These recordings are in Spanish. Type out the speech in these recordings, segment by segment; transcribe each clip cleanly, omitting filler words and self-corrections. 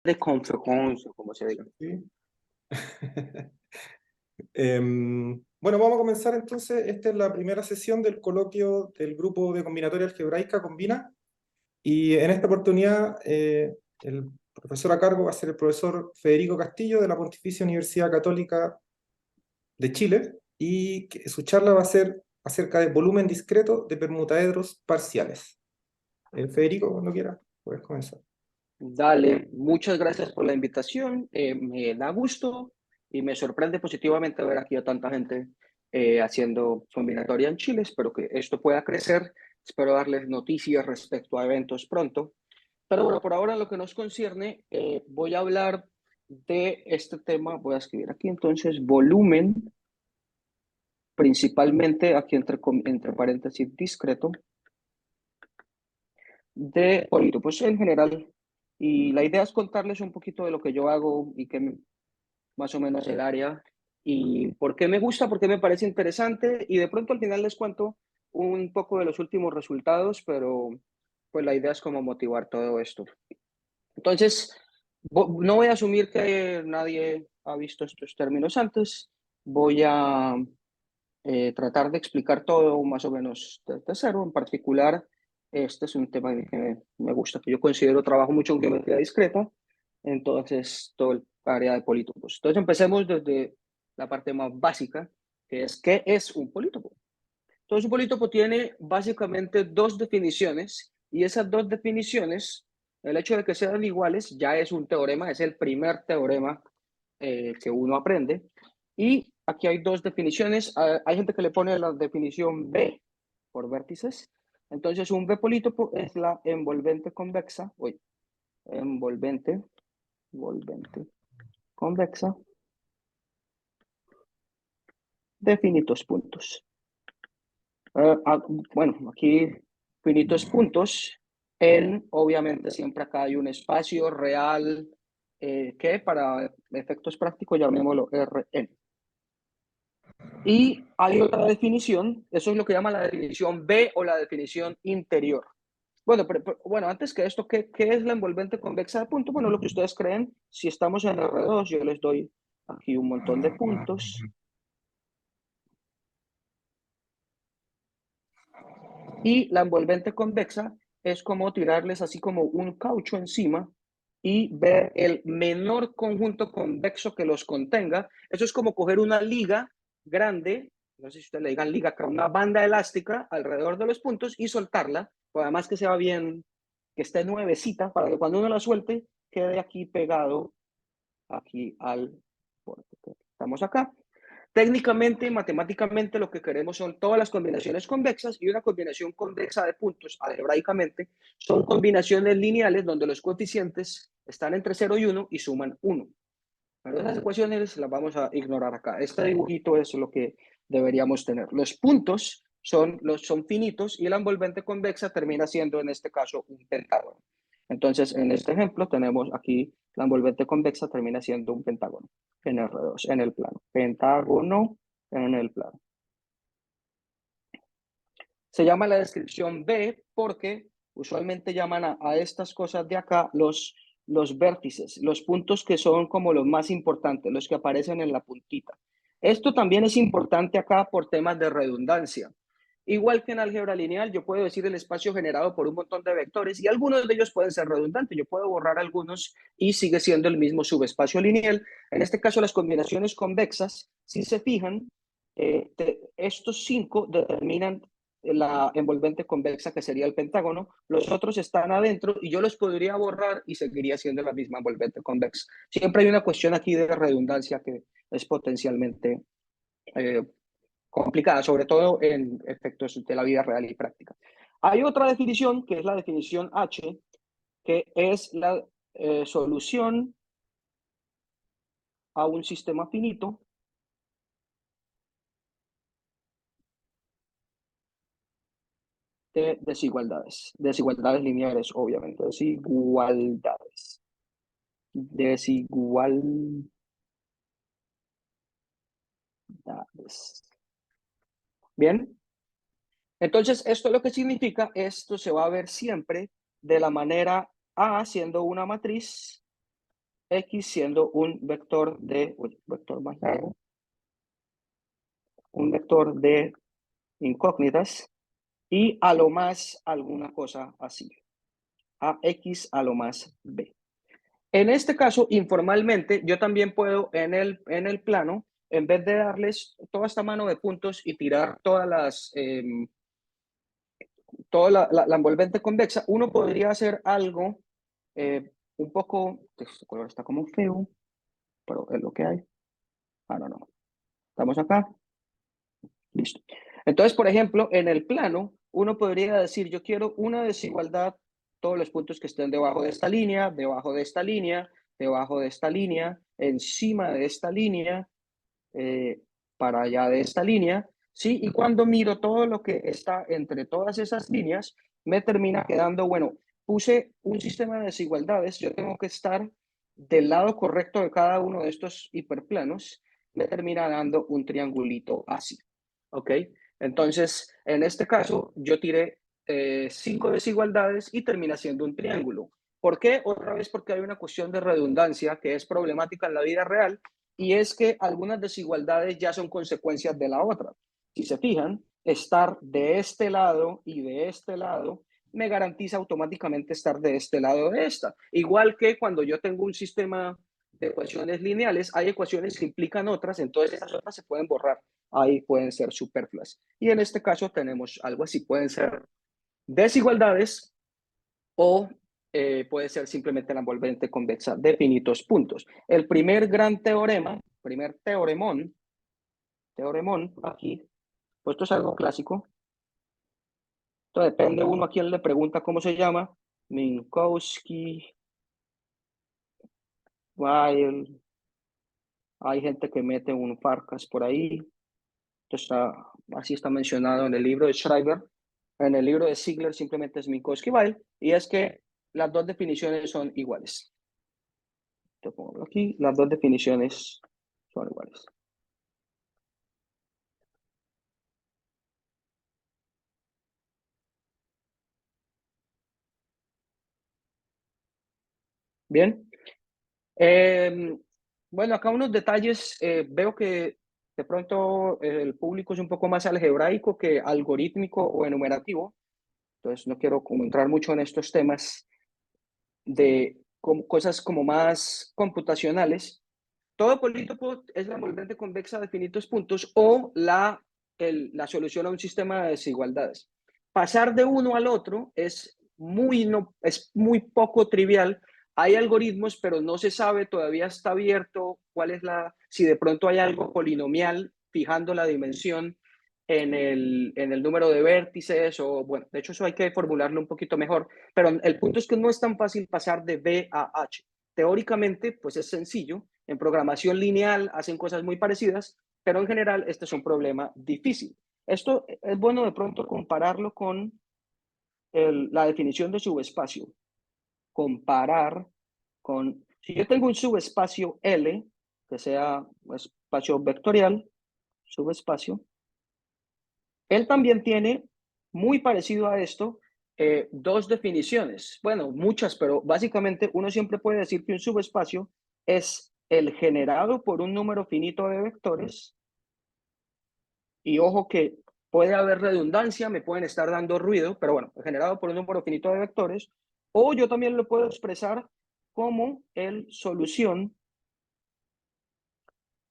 de conferencia, como se diga. Sí. Bueno, vamos a comenzar entonces. Esta es la primera sesión del coloquio del grupo de combinatoria algebraica Combina. Y en esta oportunidad, el profesor a cargo va a ser el profesor Federico Castillo de la Pontificia Universidad Católica de Chile. Y su charla va a ser acerca de volumen discreto de permutaedros parciales. Federico, cuando quiera, puedes comenzar. Dale, muchas gracias por la invitación. Me da gusto y me sorprende positivamente ver aquí a tanta gente haciendo combinatoria en Chile. Espero que esto pueda crecer. Espero darles noticias respecto a eventos pronto. Pero bueno, por ahora lo que nos concierne, voy a hablar de este tema. Voy a escribir aquí entonces volumen, principalmente aquí entre paréntesis discreto, de polítopos en general. Y la idea es contarles un poquito de lo que yo hago y que más o menos el área y por qué me gusta, por qué me parece interesante y de pronto al final les cuento un poco de los últimos resultados, pero pues la idea es como motivar todo esto. Entonces, no voy a asumir que nadie ha visto estos términos antes, voy a tratar de explicar todo más o menos desde cero. En particular, este es un tema que me gusta, que yo considero trabajo mucho en geometría discreta, entonces todo el área de polítopos. Entonces empecemos desde la parte más básica, que es ¿qué es un polítopo? Entonces un polítopo tiene básicamente dos definiciones y esas dos definiciones, el hecho de que sean iguales ya es un teorema, es el primer teorema que uno aprende. Y aquí hay dos definiciones. Hay gente que le pone la definición B por vértices. Entonces, un B polítopo es la envolvente convexa, envolvente, envolvente convexa de finitos puntos. Bueno, aquí finitos puntos. Obviamente, siempre acá hay un espacio real que para efectos prácticos llamémoslo Rn. Y hay otra definición, eso es lo que llama la definición B o la definición interior. Bueno, bueno, antes que esto, ¿qué es la envolvente convexa de punto? Bueno, lo que ustedes creen, si estamos en R2, yo les doy aquí un montón de puntos. Y la envolvente convexa es como tirarles así como un caucho encima y ver el menor conjunto convexo que los contenga. Eso es como coger una liga grande, no sé si ustedes le digan liga, una banda elástica alrededor de los puntos y soltarla, pues además que sea bien, que esté nuevecita, para que cuando uno la suelte quede aquí pegado, aquí al puerto. Estamos acá. Técnicamente, matemáticamente, lo que queremos son todas las combinaciones convexas y una combinación convexa de puntos, algebraicamente, son combinaciones lineales donde los coeficientes están entre 0 y 1 y suman 1. Pero esas ecuaciones las vamos a ignorar acá. Este dibujito es lo que deberíamos tener. Los puntos son finitos y la envolvente convexa termina siendo, en este caso, un pentágono. Entonces, en este ejemplo, tenemos aquí la envolvente convexa termina siendo un pentágono en R2, en el plano. Pentágono en el plano. Se llama la descripción B porque usualmente llaman a estas cosas de acá los vértices, los puntos que son como los más importantes, los que aparecen en la puntita. Esto también es importante acá por temas de redundancia. Igual que en álgebra lineal, yo puedo decir el espacio generado por un montón de vectores y algunos de ellos pueden ser redundantes. Yo puedo borrar algunos y sigue siendo el mismo subespacio lineal. En este caso, las combinaciones convexas, si se fijan, estos 5 determinan la envolvente convexa que sería el pentágono, los otros están adentro y yo los podría borrar y seguiría siendo la misma envolvente convexa. Siempre hay una cuestión aquí de redundancia que es potencialmente eh, complicada, sobre todo en efectos de la vida real y práctica. Hay otra definición que es la definición H, que es la solución a un sistema finito de desigualdades lineares, obviamente, desigualdades. Bien, entonces esto lo que significa, esto se va a ver siempre de la manera A siendo una matriz X siendo un vector de, vector más largo, un vector de incógnitas y a lo más alguna cosa así, AX a lo más B. En este caso, informalmente, yo también puedo en el plano, en vez de darles toda esta mano de puntos y tirar todas las, toda la envolvente convexa, uno podría hacer algo un poco, este color está como feo, pero es lo que hay. Ah, no, no. Estamos acá. Listo. Entonces, por ejemplo, en el plano, uno podría decir, yo quiero una desigualdad, todos los puntos que estén debajo de esta línea, debajo de esta línea, debajo de esta línea, encima de esta línea, para allá de esta línea, ¿sí? Y cuando miro todo lo que está entre todas esas líneas, me termina quedando, bueno, puse un sistema de desigualdades, yo tengo que estar del lado correcto de cada uno de estos hiperplanos, me termina dando un triangulito así, ¿ok? Entonces, en este caso, yo tiré 5 desigualdades y termina siendo un triángulo. ¿Por qué? Otra vez porque hay una cuestión de redundancia que es problemática en la vida real y es que algunas desigualdades ya son consecuencias de la otra. Si se fijan, estar de este lado y de este lado me garantiza automáticamente estar de este lado de esta. Igual que cuando yo tengo un sistema de ecuaciones lineales, hay ecuaciones que implican otras, entonces esas otras se pueden borrar. Ahí pueden ser superfluas. Y en este caso tenemos algo así, pueden ser desigualdades o puede ser simplemente la envolvente convexa de finitos puntos. El primer gran teorema, primer teoremón aquí, pues esto es algo clásico. Esto depende uno a quien le pregunta cómo se llama. Minkowski, Weil, hay gente que mete un Farkas por ahí. Esto está, así está mencionado en el libro de Schreiber. En el libro de Ziegler simplemente es Minkowski-Weil, y es que las dos definiciones son iguales. Te pongo aquí, las dos definiciones son iguales. Bien. Bueno, acá unos detalles. Veo que de pronto el público es un poco más algebraico que algorítmico o enumerativo. Entonces no quiero como entrar mucho en estos temas de cosas como más computacionales. Todo polítopo es la envolvente convexa de finitos puntos o la solución a un sistema de desigualdades. Pasar de uno al otro es muy poco trivial. Hay algoritmos, pero no se sabe, todavía está abierto cuál es si de pronto hay algo polinomial fijando la dimensión en el número de vértices o, bueno, de hecho eso hay que formularlo un poquito mejor, pero el punto es que no es tan fácil pasar de B a H. Teóricamente, pues es sencillo. En programación lineal hacen cosas muy parecidas, pero en general este es un problema difícil. Esto es bueno de pronto compararlo con la definición de subespacio. Comparar con, si yo tengo un subespacio L, que sea un espacio vectorial, subespacio, él también tiene, muy parecido a esto, dos definiciones. Bueno, muchas, pero básicamente uno siempre puede decir que un subespacio es el generado por un número finito de vectores. Y ojo que puede haber redundancia, me pueden estar dando ruido, pero bueno, generado por un número finito de vectores. O yo también lo puedo expresar como el solución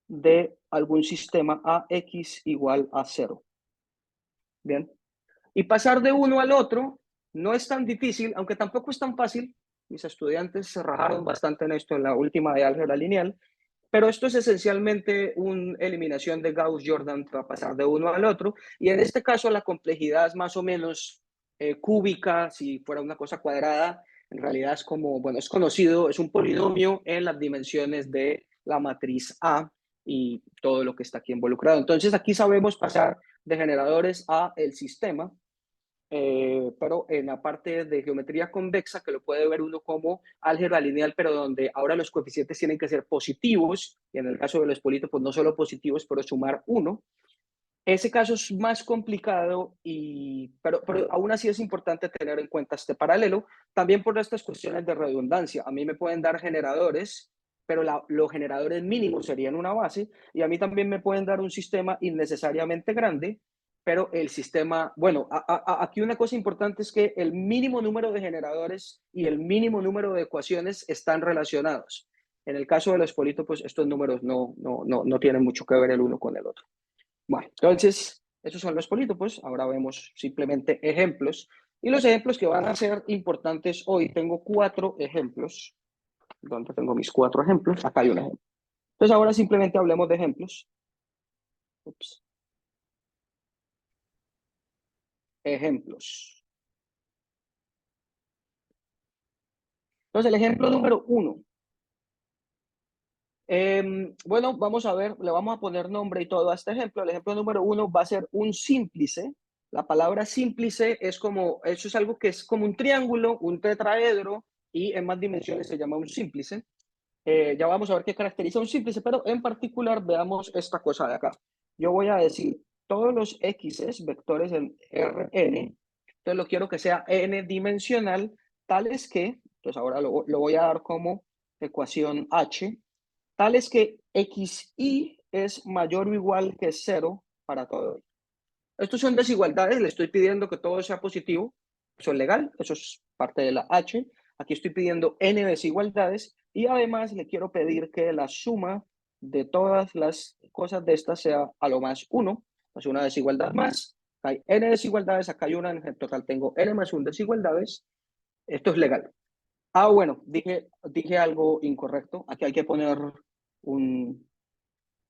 de algún sistema AX igual a 0. Bien. Y pasar de uno al otro no es tan difícil, aunque tampoco es tan fácil. Mis estudiantes se rajaron bastante en esto en la última de álgebra lineal, pero esto es esencialmente una eliminación de Gauss-Jordan para pasar de uno al otro. Y en este caso la complejidad es más o menos cúbica, si fuera una cosa cuadrada, en realidad es como, bueno, es conocido, es un polinomio en las dimensiones de la matriz A y todo lo que está aquí involucrado. Entonces aquí sabemos pasar de generadores a el sistema, pero en la parte de geometría convexa, que lo puede ver uno como álgebra lineal, pero donde ahora los coeficientes tienen que ser positivos, y en el caso de los polítopos no solo positivos, pero sumar 1. Ese caso es más complicado, pero aún así es importante tener en cuenta este paralelo, también por estas cuestiones de redundancia. A mí me pueden dar generadores pero los generadores mínimos serían una base, y a mí también me pueden dar un sistema innecesariamente grande, pero el sistema, bueno, aquí una cosa importante es que el mínimo número de generadores y el mínimo número de ecuaciones están relacionados. En el caso de los polítopos, estos números no tienen mucho que ver el uno con el otro. Bueno, entonces, esos son los polítopos. Ahora vemos simplemente ejemplos. Y los ejemplos que van a ser importantes hoy, tengo 4 ejemplos. ¿Dónde tengo mis 4 ejemplos? Acá hay un ejemplo. Entonces, ahora simplemente hablemos de ejemplos. Ups. Ejemplos. Entonces, el ejemplo número 1. Bueno, vamos a ver, le vamos a poner nombre y todo a este ejemplo. El ejemplo número 1 va a ser un símplice. La palabra símplice es como, eso es algo que es como un triángulo, un tetraedro, y en más dimensiones se llama un símplice. Ya vamos a ver qué caracteriza un símplice, pero en particular veamos esta cosa de acá. Yo voy a decir todos los x's, vectores en Rn, entonces lo quiero que sea n dimensional, tales que, entonces ahora lo voy a dar como ecuación h, tales que xy es mayor o igual que 0 para todo. Estos son desigualdades, le estoy pidiendo que todo sea positivo, eso es legal, eso es parte de la h. Aquí estoy pidiendo n desigualdades y además le quiero pedir que la suma de todas las cosas de estas sea a lo más 1, es una desigualdad más. Hay n desigualdades, acá hay una, en total tengo n más 1 desigualdades. Esto es legal. Bueno, dije algo incorrecto. Aquí hay que poner un...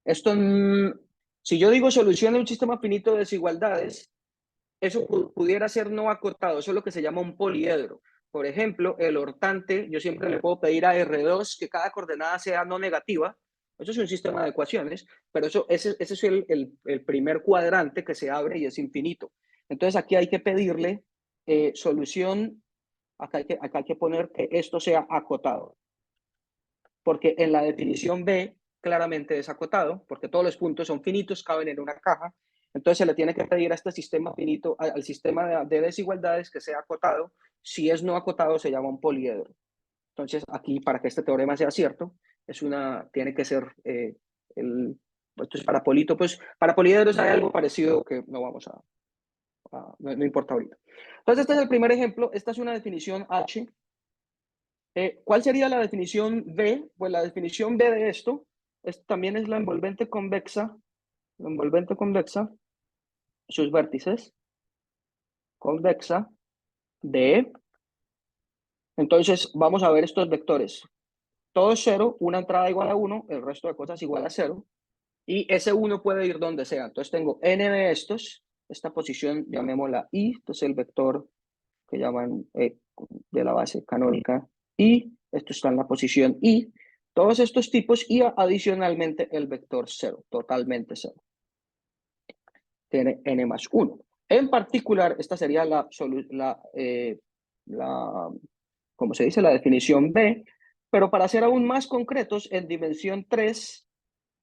Esto, si yo digo solución de un sistema finito de desigualdades, eso pudiera ser no acotado, eso es lo que se llama un poliedro. Por ejemplo, el hortante, yo siempre le puedo pedir a R2 que cada coordenada sea no negativa. Eso es un sistema de ecuaciones, pero ese es el primer cuadrante que se abre y es infinito. Entonces aquí hay que pedirle solución, acá hay que poner que esto sea acotado, porque en la definición B claramente es acotado, porque todos los puntos son finitos, caben en una caja. Entonces se le tiene que pedir a este sistema finito, al sistema de desigualdades, que sea acotado. Si es no acotado, se llama un poliedro. Entonces aquí, para que este teorema sea cierto, tiene que ser esto es para polítopos. Para poliedros hay algo parecido que no vamos no importa ahorita. Entonces este es el primer ejemplo. Esta es una definición H. ¿Cuál sería la definición B? Pues la definición B de esto también es la envolvente convexa, sus vértices, convexa de... Entonces vamos a ver estos vectores. Todo es 0, una entrada igual a 1, el resto de cosas igual a 0, y ese 1 puede ir donde sea. Entonces tengo n de estos, esta posición llamémosla I, entonces el vector que llaman de la base canónica, y esto está en la posición I, todos estos tipos, y adicionalmente el vector 0, totalmente 0. Tiene n más 1. En particular, esta sería ¿cómo se dice? La definición B, pero para ser aún más concretos, en dimensión 3,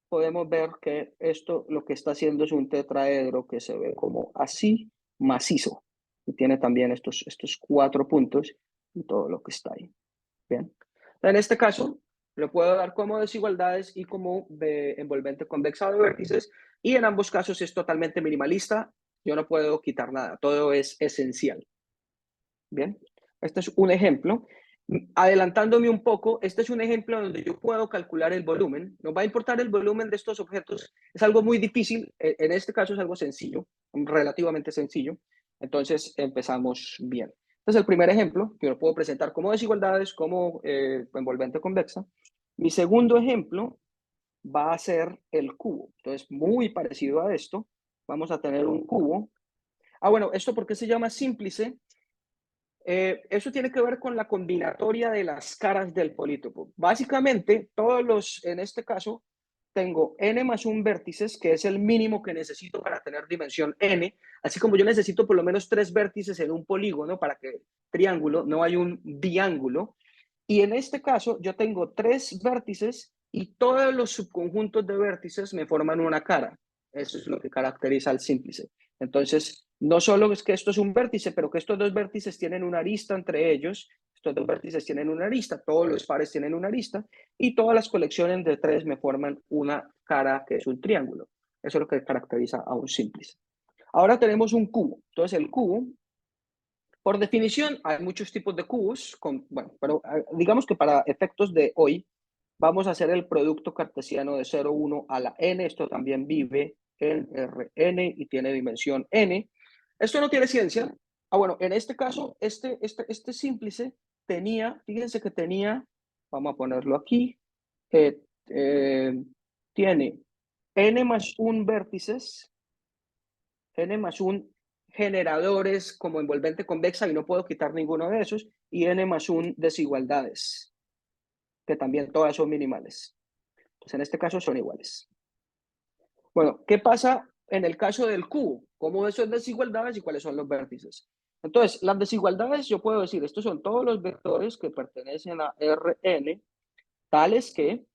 podemos ver que esto lo que está haciendo es un tetraedro que se ve como así, macizo. Y tiene también estos 4 puntos y todo lo que está ahí. Bien. En este caso, lo puedo dar como desigualdades y como de envolvente convexa de vértices, y en ambos casos es totalmente minimalista. Yo no puedo quitar nada, todo es esencial. Bien, este es un ejemplo. Adelantándome un poco, este es un ejemplo donde yo puedo calcular el volumen. Nos va a importar el volumen de estos objetos. Es algo muy difícil. En este caso es algo sencillo, relativamente sencillo. Entonces empezamos bien. Este es el primer ejemplo, que lo puedo presentar como desigualdades, como envolvente convexa. Mi segundo ejemplo va a ser el cubo. Entonces, muy parecido a esto, vamos a tener un cubo. Bueno, ¿esto por qué se llama símplice? Eso tiene que ver con la combinatoria de las caras del polítopo. Básicamente, en este caso, tengo n más 1 vértices, que es el mínimo que necesito para tener dimensión n, así como yo necesito por lo menos 3 vértices en un polígono para que triángulo, no hay un diángulo. Y en este caso, yo tengo 3 vértices y todos los subconjuntos de vértices me forman una cara. Eso es lo que caracteriza al símplice. Entonces, no solo es que esto es un vértice, pero que estos dos vértices tienen una arista entre ellos. Esto Estos dos vértices tienen una arista, todos los pares tienen una arista y todas las colecciones de tres me forman una cara que es un triángulo. Eso es lo que caracteriza a un símplice. Ahora tenemos un cubo. Entonces el cubo, por definición, hay muchos tipos de cubos, bueno, pero digamos que para efectos de hoy vamos a hacer el producto cartesiano de 0, 1 a la n. Esto también vive en Rn y tiene dimensión n. Esto no tiene ciencia. Bueno, en este caso, este símplice tenía, fíjense que tenía, vamos a ponerlo aquí, tiene n más 1 vértices, n más 1 generadores como envolvente convexa y no puedo quitar ninguno de esos, y n más 1 desigualdades, que también todas son minimales. Pues en este caso son iguales. Bueno, ¿qué pasa en el caso del cubo? ¿Cómo son desigualdades y cuáles son los vértices? Entonces, las desigualdades, yo puedo decir, estos son todos los vectores que pertenecen a Rn, tales que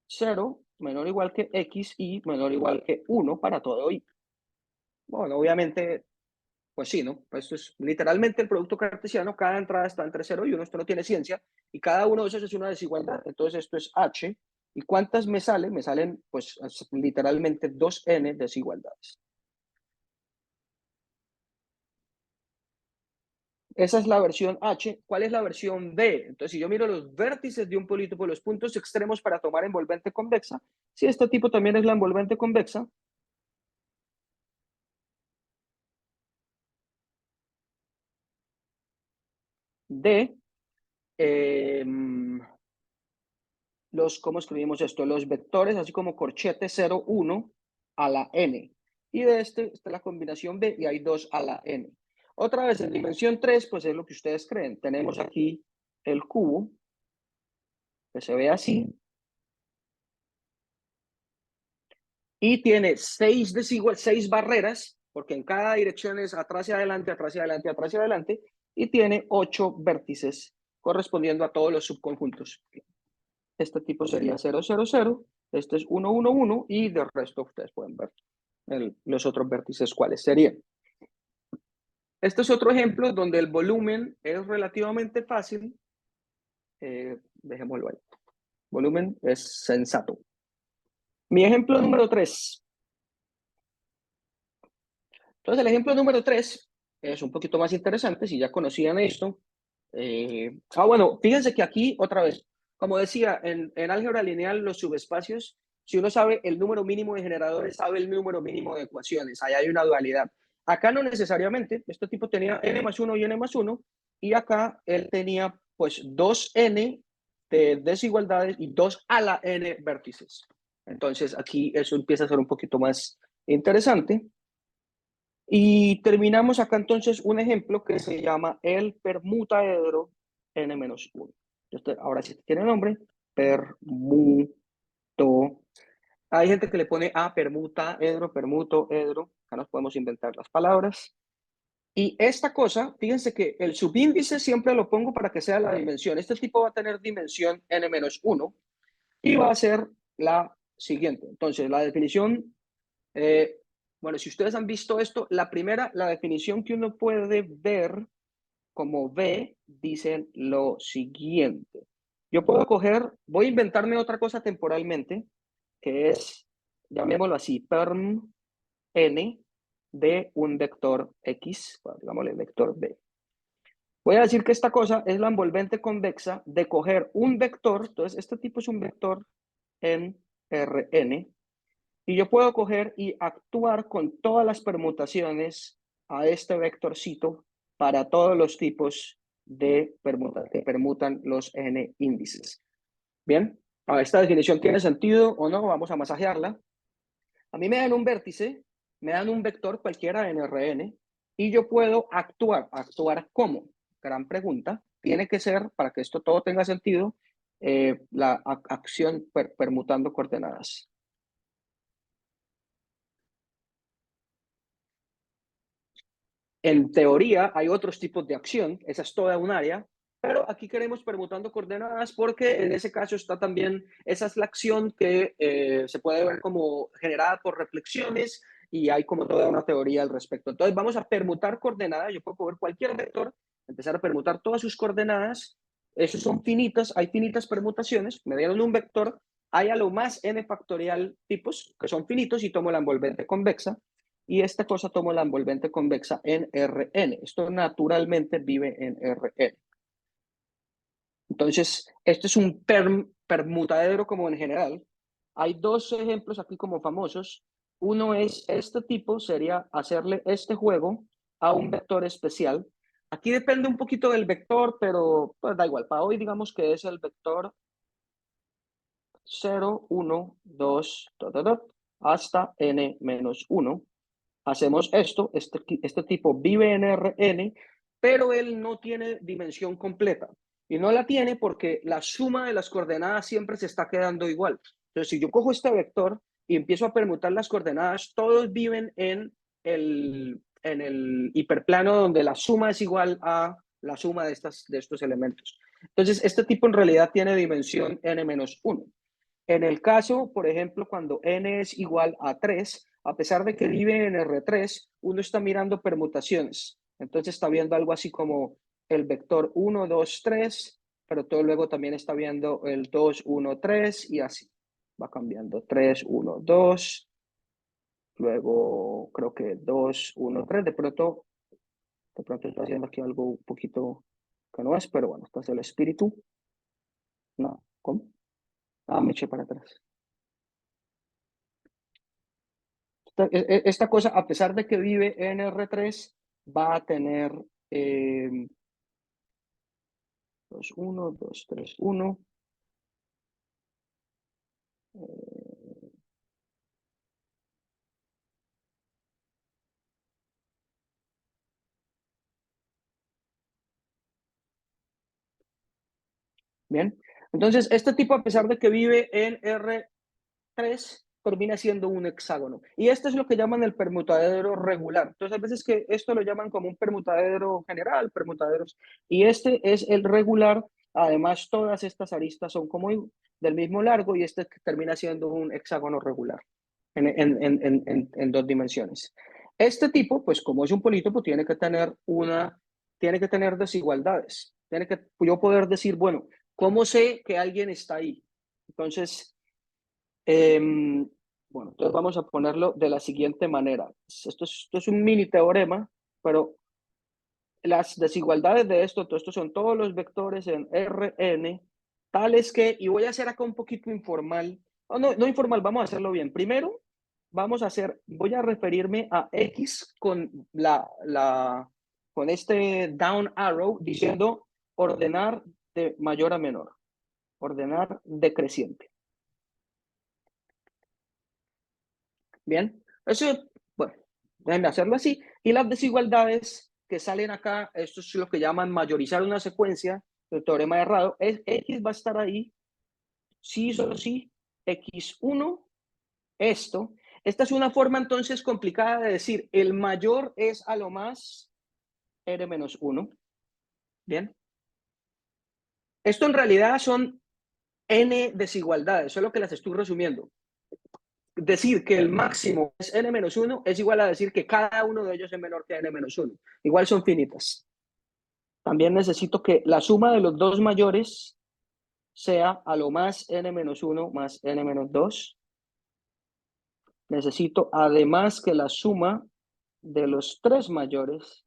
0 menor o igual que x y menor o igual que 1 para todo y. Bueno, obviamente, pues sí, ¿no? Pues esto es literalmente el producto cartesiano, cada entrada está entre 0 y 1, esto no tiene ciencia, y cada uno de esos es una desigualdad. Entonces esto es h, ¿y cuántas me salen? Me salen, pues, literalmente 2n desigualdades. Esa es la versión H. ¿Cuál es la versión B? Entonces, si yo miro los vértices de un polítopo, los puntos extremos para tomar envolvente convexa, si este tipo también es la envolvente convexa, de ¿cómo escribimos esto? Los vectores, así como corchete 0, 1 a la n. Y de esta es la combinación B y hay 2 a la n. Otra vez, en dimensión 3, pues es lo que ustedes creen. Tenemos aquí el cubo, que se ve así, y tiene 6 barreras, porque en cada dirección es atrás y adelante, atrás y adelante, atrás y adelante, y tiene 8 vértices correspondiendo a todos los subconjuntos. Este tipo sería 0, 0, 0, este es 1, 1, 1, y del resto ustedes pueden ver los otros vértices cuáles serían. Este es otro ejemplo donde el volumen es relativamente fácil. Dejémoslo ahí. Volumen es sensato. Mi ejemplo número 3. Entonces, el ejemplo número 3 es un poquito más interesante, si ya conocían esto. Bueno, fíjense que aquí, otra vez, como decía, en álgebra lineal, los subespacios, si uno sabe el número mínimo de generadores, sabe el número mínimo de ecuaciones. Ahí hay una dualidad. Acá no necesariamente, este tipo tenía n más 1 y n más 1, y acá él tenía pues 2n de desigualdades y 2 a la n vértices. Entonces, aquí eso empieza a ser un poquito más interesante. Y terminamos acá entonces un ejemplo que se llama el permutaedro n-1. Ahora sí tiene nombre, permuto. Hay gente que le pone permutaedro, permutoedro. Acá nos podemos inventar las palabras. Y esta cosa, fíjense que el subíndice siempre lo pongo para que sea la dimensión. Este tipo va a tener dimensión n-1 y va a ser la siguiente. Entonces, la definición bueno, si ustedes han visto esto, la definición que uno puede ver como B, dicen lo siguiente. Yo puedo voy a inventarme otra cosa temporalmente, que es, llamémoslo así, perm n de un vector X, bueno, digámosle vector B. Voy a decir que esta cosa es la envolvente convexa de coger un vector, entonces este tipo es un vector en Rn, y yo puedo coger y actuar con todas las permutaciones a este vectorcito para todos los tipos de permuta que permutan los n índices. Bien, esta definición tiene sentido o no, vamos a masajearla. A mí me dan un vértice, me dan un vector cualquiera en Rn y yo puedo actuar. ¿Actuar cómo? Gran pregunta. Tiene que ser, para que esto todo tenga sentido, la acción permutando coordenadas. En teoría hay otros tipos de acción, esa es toda un área, pero aquí queremos permutando coordenadas porque en ese caso está también, esa es la acción que se puede ver como generada por reflexiones y hay como toda una teoría al respecto. Entonces vamos a permutar coordenadas, yo puedo coger cualquier vector empezar a permutar todas sus coordenadas. Esos son finitas, hay finitas permutaciones, me dieron un vector, hay a lo más n factorial tipos que son finitos y tomo la envolvente convexa y esta cosa tomo la envolvente convexa en Rn. Esto naturalmente vive en Rn. Entonces, este es un permutadero como en general. Hay dos ejemplos aquí como famosos. Uno es este tipo, sería hacerle este juego a un vector especial. Aquí depende un poquito del vector, pero pues da igual. Para hoy digamos que es el vector 0, 1, 2, hasta n-1. Hacemos esto, este tipo vive en Rn, pero él no tiene dimensión completa. Y no la tiene porque la suma de las coordenadas siempre se está quedando igual. Entonces, si yo cojo este vector y empiezo a permutar las coordenadas, todos viven en el hiperplano donde la suma es igual a la suma de estos elementos. Entonces, este tipo en realidad tiene dimensión n-1. En el caso, por ejemplo, cuando n es igual a 3, a pesar de que vive en R3, uno está mirando permutaciones. Entonces está viendo algo así como el vector 1, 2, 3, pero todo luego también está viendo el 2, 1, 3 y así. Va cambiando 3, 1, 2, luego creo que 2, 1, 3. De pronto estoy haciendo aquí algo un poquito que no es, pero bueno, este es el espíritu. No, ¿cómo? Me eché para atrás. Esta cosa, a pesar de que vive en R3, va a tener 2, 1, 2, 3, 1. Bien, entonces este tipo, a pesar de que vive en R3, termina siendo un hexágono. Y esto es lo que llaman el permutadero regular. Entonces, a veces que esto lo llaman como un permutadero general, permutaderos, y este es el regular. Además, todas estas aristas son como del mismo largo y este termina siendo un hexágono regular en 2 dimensiones. Este tipo, pues como es un polítopo, tiene que tener desigualdades. Tiene que yo poder decir, bueno, ¿cómo sé que alguien está ahí? Entonces, bueno, entonces vamos a ponerlo de la siguiente manera. Esto es un mini teorema, pero las desigualdades de esto, todo esto son todos los vectores en Rn, tales que, y voy a hacer acá un poquito informal, no informal, vamos a hacerlo bien. Primero, voy a referirme a X con este down arrow diciendo ordenar de mayor a menor, ordenar decreciente. Bien, eso, bueno, déjenme hacerlo así. Y las desigualdades que salen acá, esto es lo que llaman mayorizar una secuencia, el teorema de Rado, X va a estar ahí, sí, solo sí, X1, esto. Esta es una forma entonces complicada de decir, el mayor es a lo más R-1, bien. Esto en realidad son N desigualdades, solo que las estoy resumiendo. Decir que el máximo es n-1 es igual a decir que cada uno de ellos es menor que n-1. Igual son finitas. También necesito que la suma de los dos mayores sea a lo más n-1 más n-2. Necesito además que la suma de los tres mayores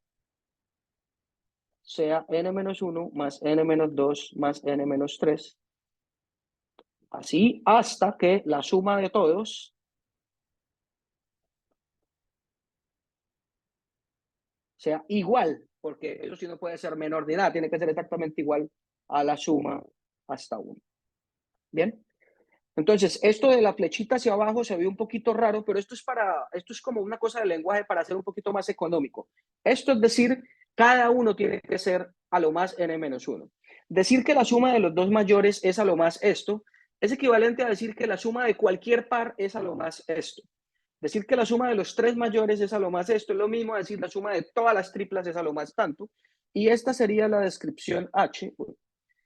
sea n-1 más n-2 más n-3. Así hasta que la suma de todos sea igual, porque eso sí no puede ser menor de nada, tiene que ser exactamente igual a la suma hasta 1. Bien, entonces esto de la flechita hacia abajo se ve un poquito raro, pero esto es como una cosa de lenguaje para hacer un poquito más económico. Esto es decir, cada uno tiene que ser a lo más n-1. Decir que la suma de los dos mayores es a lo más esto es equivalente a decir que la suma de cualquier par es a lo más esto. Decir que la suma de los tres mayores es a lo más esto, es lo mismo a decir la suma de todas las triplas es a lo más tanto. Y esta sería la descripción H.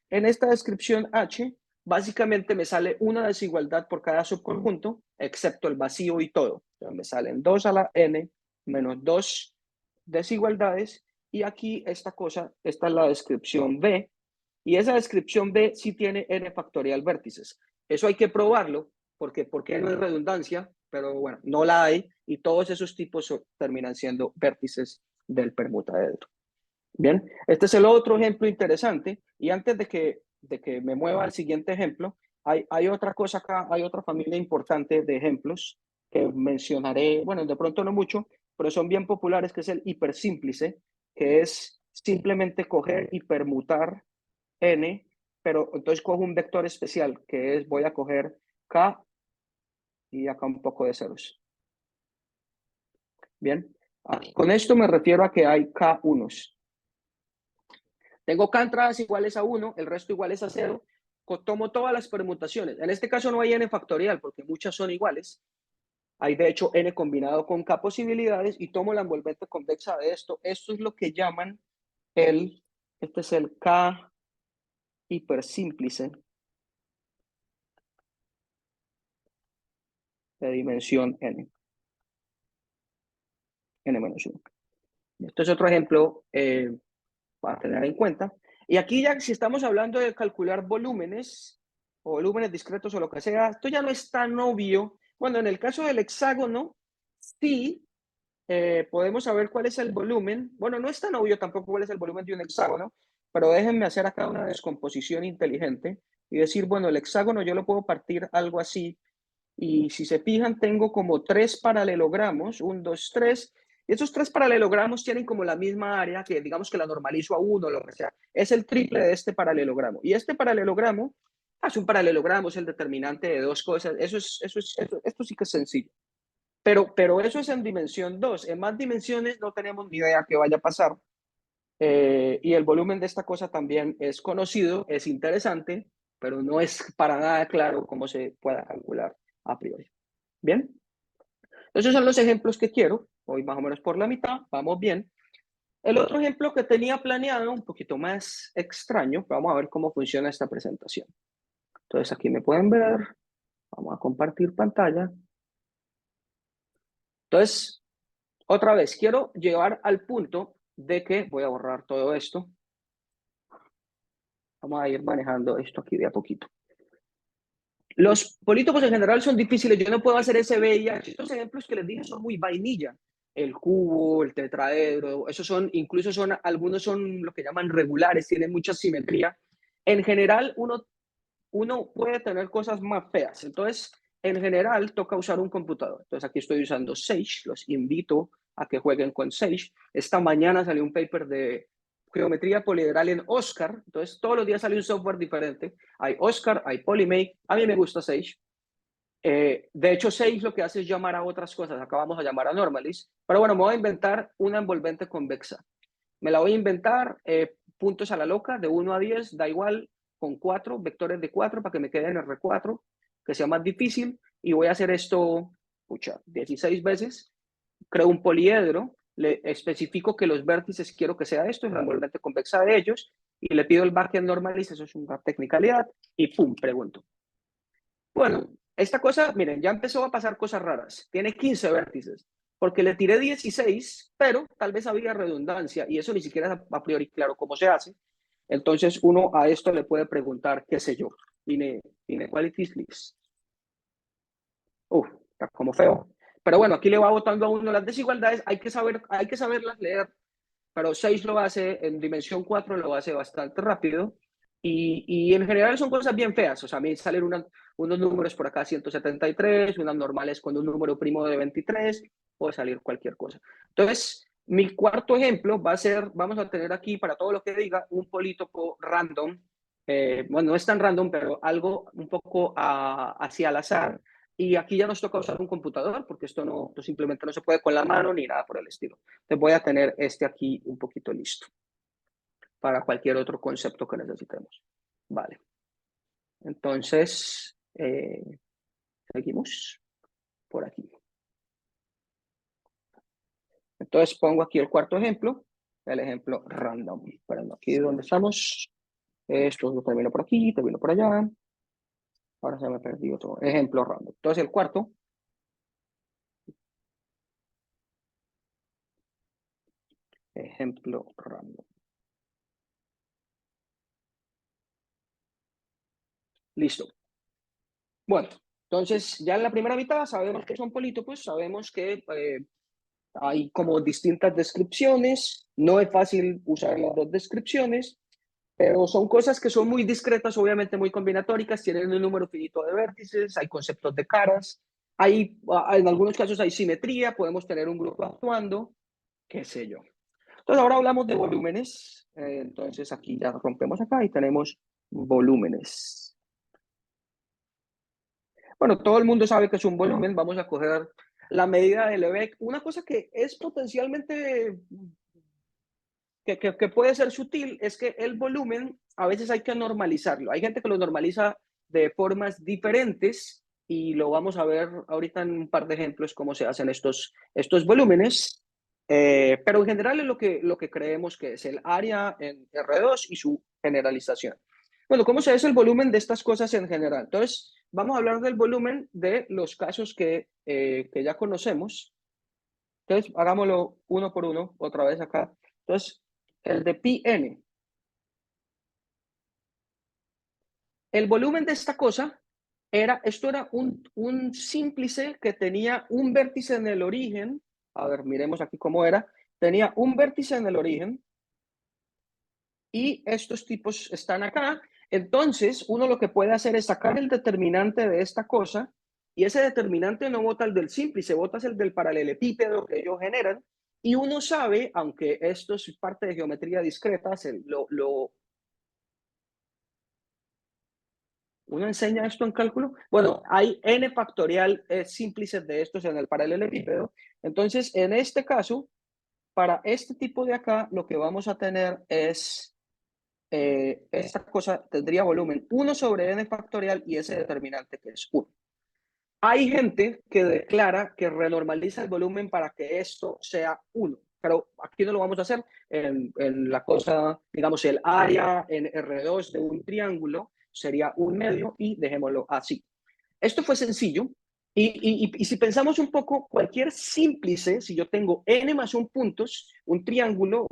En esta descripción H, básicamente me sale una desigualdad por cada subconjunto, excepto el vacío y todo. Entonces me salen 2 a la n menos 2 desigualdades y aquí esta cosa, esta es la descripción B, y esa descripción B sí tiene n factorial vértices. Eso hay que probarlo, porque no hay redundancia, pero bueno, no la hay, y todos esos tipos terminan siendo vértices del permutaedro. Bien, este es el otro ejemplo interesante, y antes de que me mueva al siguiente ejemplo, hay otra cosa acá, hay otra familia importante de ejemplos que mencionaré, bueno, de pronto no mucho, pero son bien populares, que es el hipersímplice, que es simplemente coger y permutar n, pero entonces cojo un vector especial, que es, voy a coger k y acá un poco de ceros. Bien, con esto me refiero a que hay k unos. Tengo k entradas iguales a 1, el resto iguales a 0. Tomo todas las permutaciones. En este caso no hay n factorial porque muchas son iguales. Hay de hecho n combinado con k posibilidades y tomo la envolvente convexa de esto. Esto es lo que llaman este es el k hipersímplice de dimensión n. n-1. Esto es otro ejemplo para tener en cuenta. Y aquí ya si estamos hablando de calcular volúmenes o volúmenes discretos o lo que sea, esto ya no es tan obvio. Bueno, en el caso del hexágono, sí podemos saber cuál es el volumen. Bueno, no es tan obvio tampoco cuál es el volumen de un hexágono, pero déjenme hacer acá una descomposición inteligente y decir, bueno, el hexágono yo lo puedo partir algo así. Y si se fijan, tengo como 3 paralelogramos, 1, 2, 3. Esos 3 paralelogramos tienen como la misma área, que digamos que la normalizo a 1, lo que sea. Es el triple de este paralelogramo. Y este paralelogramo es un paralelogramo, es el determinante de dos cosas. Esto sí que es sencillo. Pero eso es en dimensión 2. En más dimensiones no tenemos ni idea qué vaya a pasar. Y el volumen de esta cosa también es conocido, es interesante, pero no es para nada claro cómo se pueda calcular a priori. Bien, esos son los ejemplos que quiero. Hoy más o menos por la mitad, vamos bien. El otro ejemplo que tenía planeado, un poquito más extraño, vamos a ver cómo funciona esta presentación. Entonces aquí me pueden ver, vamos a compartir pantalla. Entonces, otra vez, quiero llevar al punto de que, voy a borrar todo esto. Vamos a ir manejando esto aquí de a poquito. Los polítopos en general son difíciles, yo no puedo hacer ese VIH. Estos ejemplos que les dije son muy vainilla. El cubo, el tetraedro, esos son, incluso son, algunos son lo que llaman regulares, tienen mucha simetría. En general, uno puede tener cosas más feas. Entonces, en general, toca usar un computador. Entonces, aquí estoy usando Sage, los invito a que jueguen con Sage. Esta mañana salió un paper de geometría poliedral en Oscar. Entonces, todos los días sale un software diferente. Hay Oscar, hay Polymake. A mí me gusta Sage. De hecho, Sage lo que hace es llamar a otras cosas. Acá vamos a llamar a Normalis. Pero bueno, me voy a inventar una envolvente convexa. Me la voy a inventar, puntos a la loca, de 1 a 10, da igual, con 4, vectores de 4 para que me quede en R4, que sea más difícil. Y voy a hacer esto, 16 veces. Creo un poliedro, le especifico que los vértices quiero que sea esto, es la envolvente convexa de ellos, y le pido el backend normalis, eso es una tecnicalidad, y pum, pregunto. Bueno, esta cosa, miren, ya empezó a pasar cosas raras. Tiene 15 vértices, porque le tiré 16, pero tal vez había redundancia, y eso ni siquiera es a priori claro cómo se hace. Entonces, uno a esto le puede preguntar, qué sé yo, inequalities list. Está como feo. Pero bueno, aquí le va botando a uno las desigualdades, hay que saberlas leer, pero 6 lo hace, en dimensión 4 lo hace bastante rápido, y en general son cosas bien feas, o sea, a mí salen unos números por acá 173, unas normales con un número primo de 23, puede salir cualquier cosa. Entonces, mi cuarto ejemplo va a ser, vamos a tener aquí para todo lo que diga, un polítopo random, bueno, no es tan random, pero algo un poco hacia al azar, y aquí ya nos toca usar un computador, porque esto simplemente no se puede con la mano ni nada por el estilo. Entonces voy a tener este aquí un poquito listo para cualquier otro concepto que necesitemos. Vale. Entonces, seguimos por aquí. Entonces pongo aquí el cuarto ejemplo, el ejemplo random. Bueno, aquí donde estamos, esto termino por aquí, termino por allá. Ahora se me perdió otro ejemplo random. Entonces el cuarto ejemplo random. Listo. Bueno, entonces ya en la primera mitad sabemos que son polítopos, sabemos que hay como distintas descripciones, no es fácil usar las dos descripciones, pero son cosas que son muy discretas, obviamente muy combinatóricas, tienen un número finito de vértices, hay conceptos de caras, en algunos casos hay simetría, podemos tener un grupo actuando, qué sé yo. Entonces ahora hablamos de volúmenes, entonces aquí ya rompemos acá y tenemos volúmenes. Bueno, todo el mundo sabe que es un volumen, vamos a coger la medida del Lebesgue. Una cosa que es potencialmente, que puede ser sutil, es que el volumen a veces hay que normalizarlo. Hay gente que lo normaliza de formas diferentes y lo vamos a ver ahorita en un par de ejemplos cómo se hacen estos volúmenes. Pero en general es lo que creemos que es el área en R2 y su generalización. Bueno, ¿cómo se hace el volumen de estas cosas en general? Entonces, vamos a hablar del volumen de los casos que ya conocemos. Entonces, hagámoslo uno por uno, otra vez acá. Entonces, el de Pn. El volumen de esta cosa esto era un símplice que tenía un vértice en el origen. A ver, miremos aquí cómo era. Tenía un vértice en el origen y estos tipos están acá. Entonces, uno lo que puede hacer es sacar el determinante de esta cosa y ese determinante no bota el del símplice, botas el del paralelepípedo que ellos generan. Y uno sabe, aunque esto es parte de geometría discreta, ¿uno enseña esto en cálculo? Bueno, hay n factorial símplices de estos en el paralelepípedo. Entonces, en este caso, para este tipo de acá, lo que vamos a tener es, esta cosa tendría volumen 1 sobre n factorial y ese determinante que es 1. Hay gente que declara que renormaliza el volumen para que esto sea 1, pero aquí no lo vamos a hacer en la cosa, digamos, el área en R2 de un triángulo sería 1/2 y dejémoslo así. Esto fue sencillo y si pensamos un poco, cualquier símplice, si yo tengo n más 1 puntos, un triángulo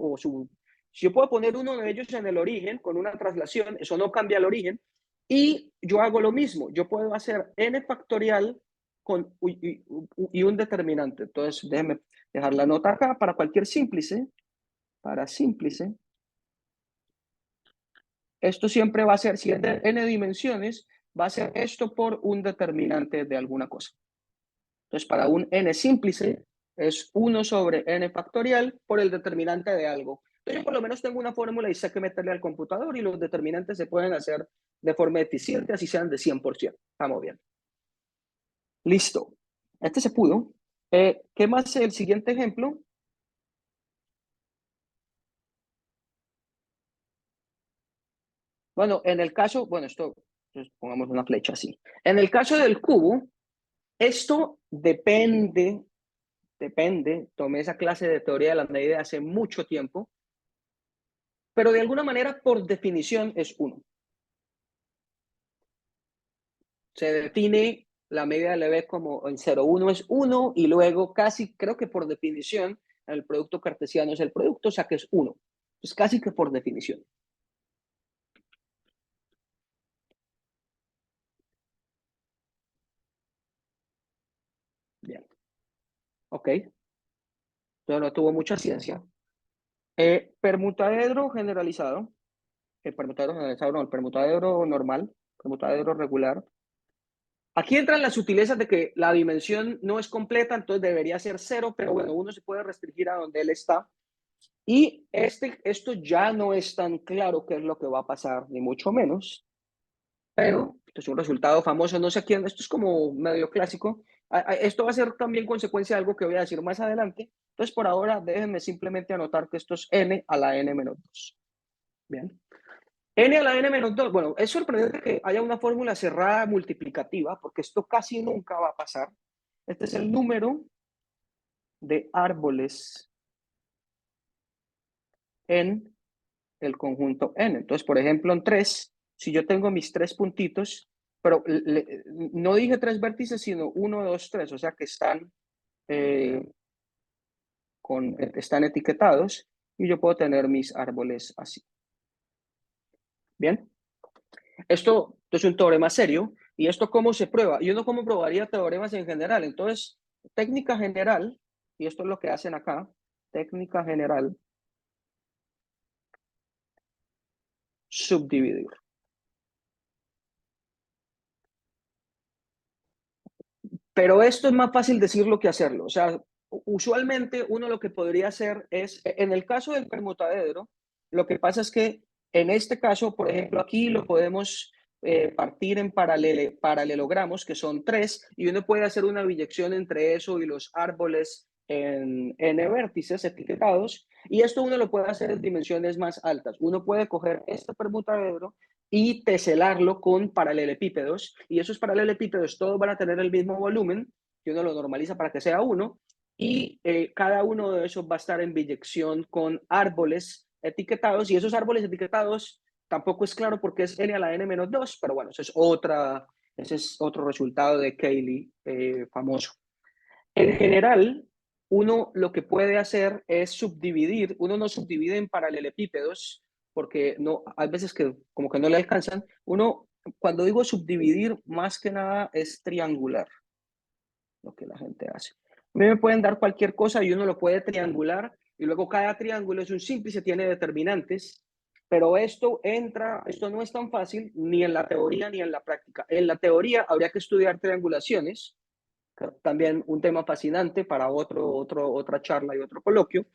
si yo puedo poner uno de ellos en el origen con una traslación, eso no cambia el origen, y yo hago lo mismo, yo puedo hacer n factorial y un determinante. Entonces, déjenme dejar la nota acá para cualquier símplice. Para símplice, esto siempre va a ser, si es de n dimensiones, va a ser esto por un determinante de alguna cosa. Entonces, para un n símplice es 1 sobre n factorial por el determinante de algo. Entonces, yo por lo menos tengo una fórmula y sé que meterle al computador y los determinantes se pueden hacer de forma eficiente, así sean de 100%. Estamos bien. Listo. Este se pudo. ¿Qué más? El siguiente ejemplo. Bueno, en el caso, bueno, esto, pues, pongamos una flecha así. En el caso del cubo, esto depende, tomé esa clase de teoría de la medida hace mucho tiempo, pero de alguna manera, por definición, es 1. Se define la medida de Lebesgue como en 0,1 es 1 y luego casi, creo que por definición, el producto cartesiano es el producto, o sea que es 1. Pues casi que por definición. Bien. Ok. Entonces no tuvo mucha ciencia. Permutadedro generalizado. El permutadero generalizado, no, el permutadero normal, permutadero regular. Aquí entran las sutilezas de que la dimensión no es completa, entonces debería ser 0, pero bueno, uno se puede restringir a donde él está. Y esto ya no es tan claro qué es lo que va a pasar, ni mucho menos, pero esto es un resultado famoso, no sé quién, esto es como medio clásico. Esto va a ser también consecuencia de algo que voy a decir más adelante. Entonces, por ahora, déjenme simplemente anotar que esto es n a la n-2. Bien. N a la n-2, bueno, es sorprendente que haya una fórmula cerrada multiplicativa, porque esto casi nunca va a pasar. Este es el número de árboles en el conjunto n. Entonces, por ejemplo, en 3, si yo tengo mis 3 puntitos, pero no dije 3 vértices, sino 1, 2, 3, o sea que están etiquetados. y yo puedo tener mis árboles así. Bien, esto es un teorema serio. ¿Y esto cómo se prueba? Y uno cómo probaría teoremas en general. Entonces, técnica general, y esto es lo que hacen acá, técnica general, subdividir. Pero esto es más fácil decirlo que hacerlo. O sea, usualmente uno lo que podría hacer es, en el caso del permutadero, lo que pasa es que en este caso, por ejemplo, aquí lo podemos partir en paralelogramos, que son 3, y uno puede hacer una biyección entre eso y los árboles en n vértices etiquetados, y esto uno lo puede hacer en dimensiones más altas. Uno puede coger este permutadero y teselarlo con paralelepípedos, y esos paralelepípedos todos van a tener el mismo volumen, que uno lo normaliza para que sea 1, y cada uno de esos va a estar en biyección con árboles etiquetados, y esos árboles etiquetados tampoco es claro porque es n a la n-2, pero bueno, ese es otro resultado de Cayley famoso. En general, uno lo que puede hacer es subdividir, uno no subdivide en paralelepípedos, porque no, hay veces que como que no le alcanzan. Uno, cuando digo subdividir, más que nada es triangular, lo que la gente hace. A mí me pueden dar cualquier cosa y uno lo puede triangular, y luego cada triángulo es un simple y se tiene determinantes, pero esto no es tan fácil ni en la teoría ni en la práctica. En la teoría habría que estudiar triangulaciones, también un tema fascinante para otra charla y otro coloquio,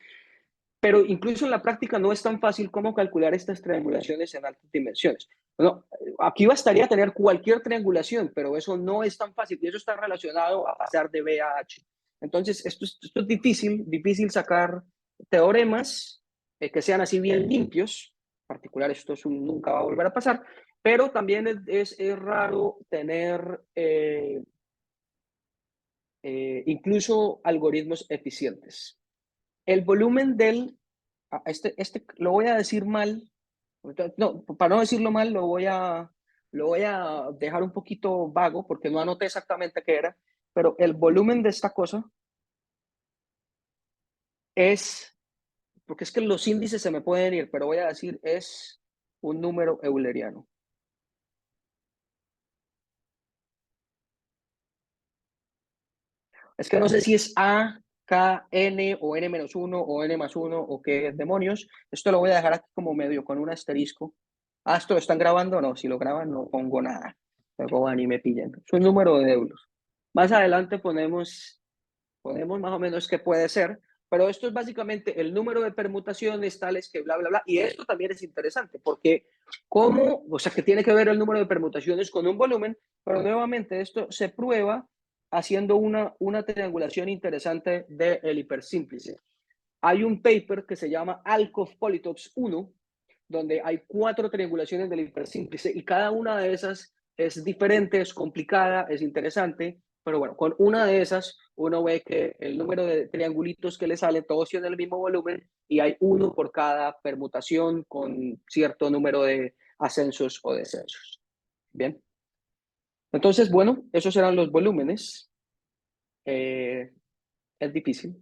pero incluso en la práctica no es tan fácil como calcular estas triangulaciones en altas dimensiones. Bueno, aquí bastaría tener cualquier triangulación, pero eso no es tan fácil y eso está relacionado a pasar de B a H. Entonces, esto es difícil sacar teoremas que sean así bien limpios. En particular, nunca va a volver a pasar, pero también es raro tener incluso algoritmos eficientes. El volumen este lo voy a decir mal, no, para no decirlo mal, lo voy a dejar un poquito vago porque no anoté exactamente qué era, pero el volumen de esta cosa es, porque es que los índices se me pueden ir, pero voy a decir es un número euleriano. Es que no sé si es A, K, N o N-1 o N+1 o qué demonios. Esto lo voy a dejar aquí como medio con un asterisco. Ah, ¿esto lo están grabando? No, si lo graban no pongo nada. Luego van y me pillan. Es un número de euros. Más adelante ponemos más o menos qué puede ser, pero esto es básicamente el número de permutaciones tales que bla, bla, bla. Y esto también es interesante porque o sea, que tiene que ver el número de permutaciones con un volumen, pero nuevamente esto se prueba haciendo una triangulación interesante del hipersímplice. Hay un paper que se llama Alcoff Polytopes 1, donde hay 4 triangulaciones del hipersímplice y cada una de esas es diferente, es complicada, es interesante, pero bueno, con una de esas uno ve que el número de triangulitos que le sale, todos tienen el mismo volumen y hay uno por cada permutación con cierto número de ascensos o descensos. Bien. Entonces, bueno, esos eran los volúmenes. Es difícil.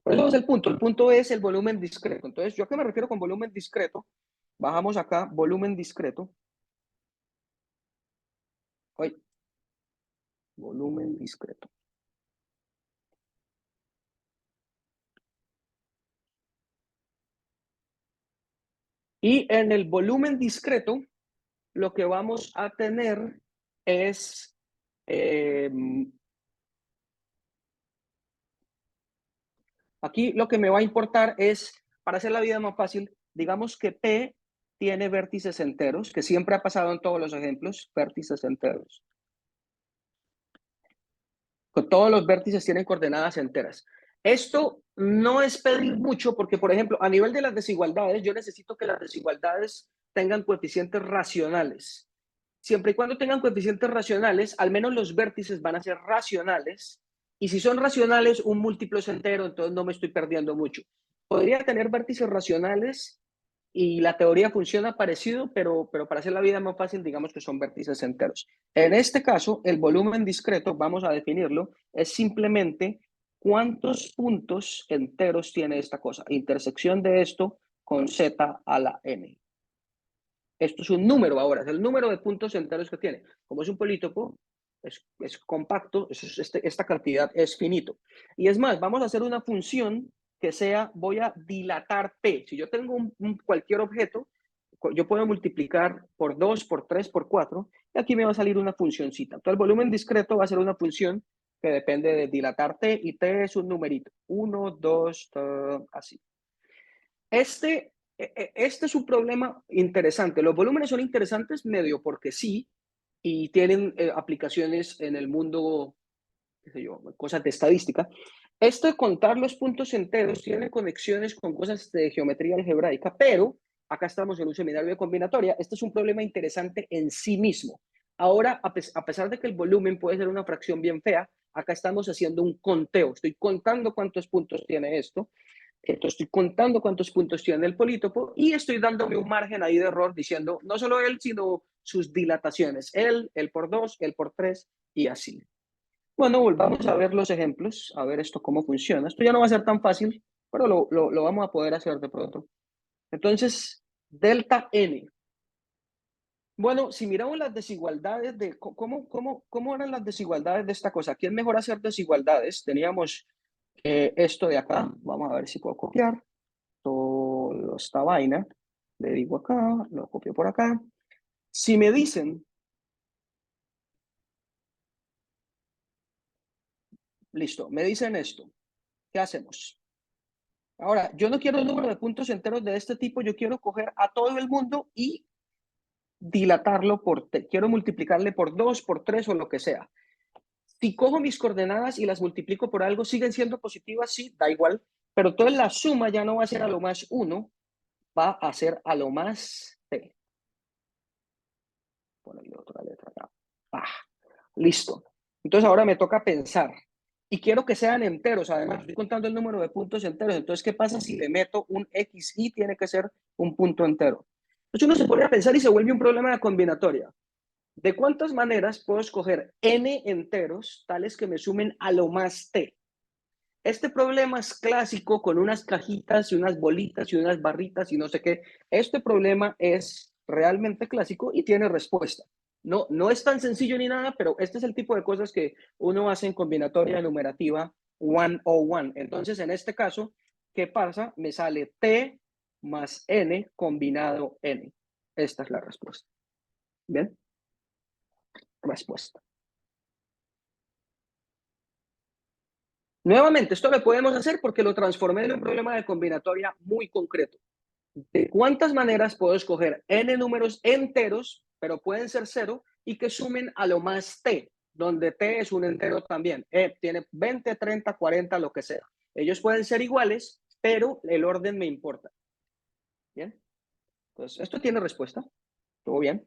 Pero eso es el punto. El punto es el volumen discreto. Entonces, ¿yo a qué me refiero con volumen discreto? Bajamos acá, volumen discreto. Hoy, volumen discreto. Y en el volumen discreto, lo que vamos a tener es aquí lo que me va a importar es, para hacer la vida más fácil, digamos que P tiene vértices enteros, que siempre ha pasado en todos los ejemplos, vértices enteros. Con todos los vértices tienen coordenadas enteras. Esto no es pedir mucho porque, por ejemplo, a nivel de las desigualdades, yo necesito que las desigualdades tengan coeficientes racionales. Siempre y cuando tengan coeficientes racionales, al menos los vértices van a ser racionales. Y si son racionales, un múltiplo es entero, entonces no me estoy perdiendo mucho. Podría tener vértices racionales y la teoría funciona parecido, pero para hacer la vida más fácil, digamos que son vértices enteros. En este caso, el volumen discreto, vamos a definirlo, es simplemente cuántos puntos enteros tiene esta cosa. Intersección de esto con z a la n. Esto es un número ahora, es el número de puntos enteros que tiene. Como es un polítopo, es compacto, esta cantidad es finito. Y es más, vamos a hacer una función que sea, voy a dilatar p. Si yo tengo cualquier objeto, yo puedo multiplicar por 2, por 3, por 4, y aquí me va a salir una funcioncita. Entonces el volumen discreto va a ser una función que depende de dilatar t, y t es un numerito. 1, 2, así. Este es un problema interesante. Los volúmenes son interesantes medio porque sí, y tienen aplicaciones en el mundo, qué sé yo, cosas de estadística. Esto de contar los puntos enteros tiene conexiones con cosas de geometría algebraica, pero acá estamos en un seminario de combinatoria. Este es un problema interesante en sí mismo. Ahora, a pesar de que el volumen puede ser una fracción bien fea, acá estamos haciendo un conteo. Estoy contando cuántos puntos tiene esto. Entonces estoy contando cuántos puntos tiene el polítopo y estoy dándome un margen ahí de error diciendo no solo él, sino sus dilataciones. Él por 2, él por 3 y así. Bueno, volvamos a ver los ejemplos, a ver esto cómo funciona. Esto ya no va a ser tan fácil, pero lo vamos a poder hacer de pronto. Entonces, delta n. Bueno, si miramos las desigualdades de cómo eran las desigualdades de esta cosa, ¿quién mejor hacer desigualdades? Teníamos esto de acá. Vamos a ver si puedo copiar toda esta vaina. Le digo acá, lo copio por acá. Si me dicen, listo, me dicen esto, ¿qué hacemos? Ahora, yo no quiero el número de puntos enteros de este tipo, yo quiero coger a todo el mundo y dilatarlo quiero multiplicarle por 2, por 3 o lo que sea. Si cojo mis coordenadas y las multiplico por algo, ¿siguen siendo positivas? Sí, da igual, pero entonces la suma ya no va a ser a lo más 1, va a ser a lo más t. Ponerle otra letra acá. Listo. Entonces ahora me toca pensar. Y quiero que sean enteros, además, estoy contando el número de puntos enteros. Entonces, ¿qué pasa si le meto un x y tiene que ser un punto entero? Entonces uno se pone a pensar y se vuelve un problema de combinatoria. ¿De cuántas maneras puedo escoger n enteros tales que me sumen a lo más t? Este problema es clásico con unas cajitas y unas bolitas y unas barritas y no sé qué. Este problema es realmente clásico y tiene respuesta. No es tan sencillo ni nada, pero este es el tipo de cosas que uno hace en combinatoria numerativa 101. Entonces, en este caso, ¿qué pasa? Me sale t más n combinado n. Esta es la respuesta. ¿Bien? Respuesta. Nuevamente, esto lo podemos hacer porque lo transformé en un problema de combinatoria muy concreto. ¿De cuántas maneras puedo escoger n números enteros, pero pueden ser 0, y que sumen a lo más t, donde t es un entero también? Tiene 20, 30, 40, lo que sea. Ellos pueden ser iguales, pero el orden me importa. ¿Bien? Entonces, esto tiene respuesta. ¿Todo bien?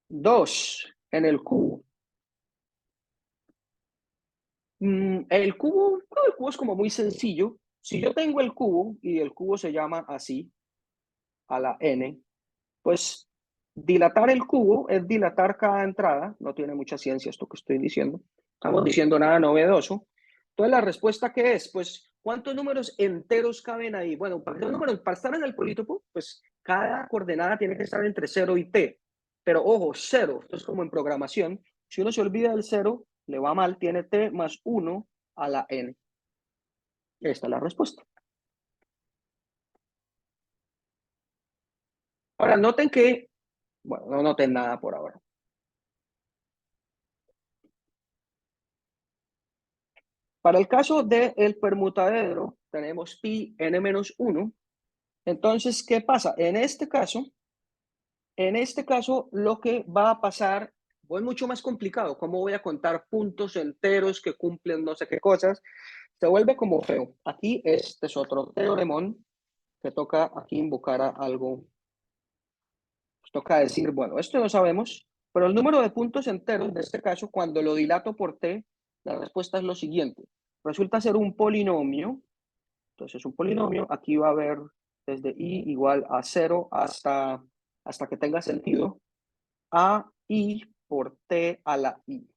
2 en el cubo. El cubo es como muy sencillo. Si yo tengo el cubo y el cubo se llama así, a la n, pues dilatar el cubo es dilatar cada entrada. No tiene mucha ciencia esto que estoy diciendo. Estamos diciendo nada novedoso. Entonces, ¿la respuesta qué es? Pues, ¿cuántos números enteros caben ahí? Bueno, para estar en el polítopo, pues cada coordenada tiene que estar entre 0 y t. Pero ojo, 0, esto es como en programación. Si uno se olvida del 0, le va mal, tiene t más 1 a la n. Esta es la respuesta. Ahora, noten que, bueno, no noten nada por ahora. Para el caso del permutadero, tenemos pi n-1. Entonces, ¿qué pasa? En este caso, lo que va a pasar es mucho más complicado. ¿Cómo voy a contar puntos enteros que cumplen no sé qué cosas? Se vuelve como feo. Aquí este es otro teoremón que toca aquí invocar a algo. Pues toca decir, bueno, esto no sabemos, pero el número de puntos enteros de este caso, cuando lo dilato por t, la respuesta es lo siguiente. Resulta ser un polinomio. Entonces, un polinomio, aquí va a haber desde i igual a 0 hasta que tenga sentido, a i por t a la i.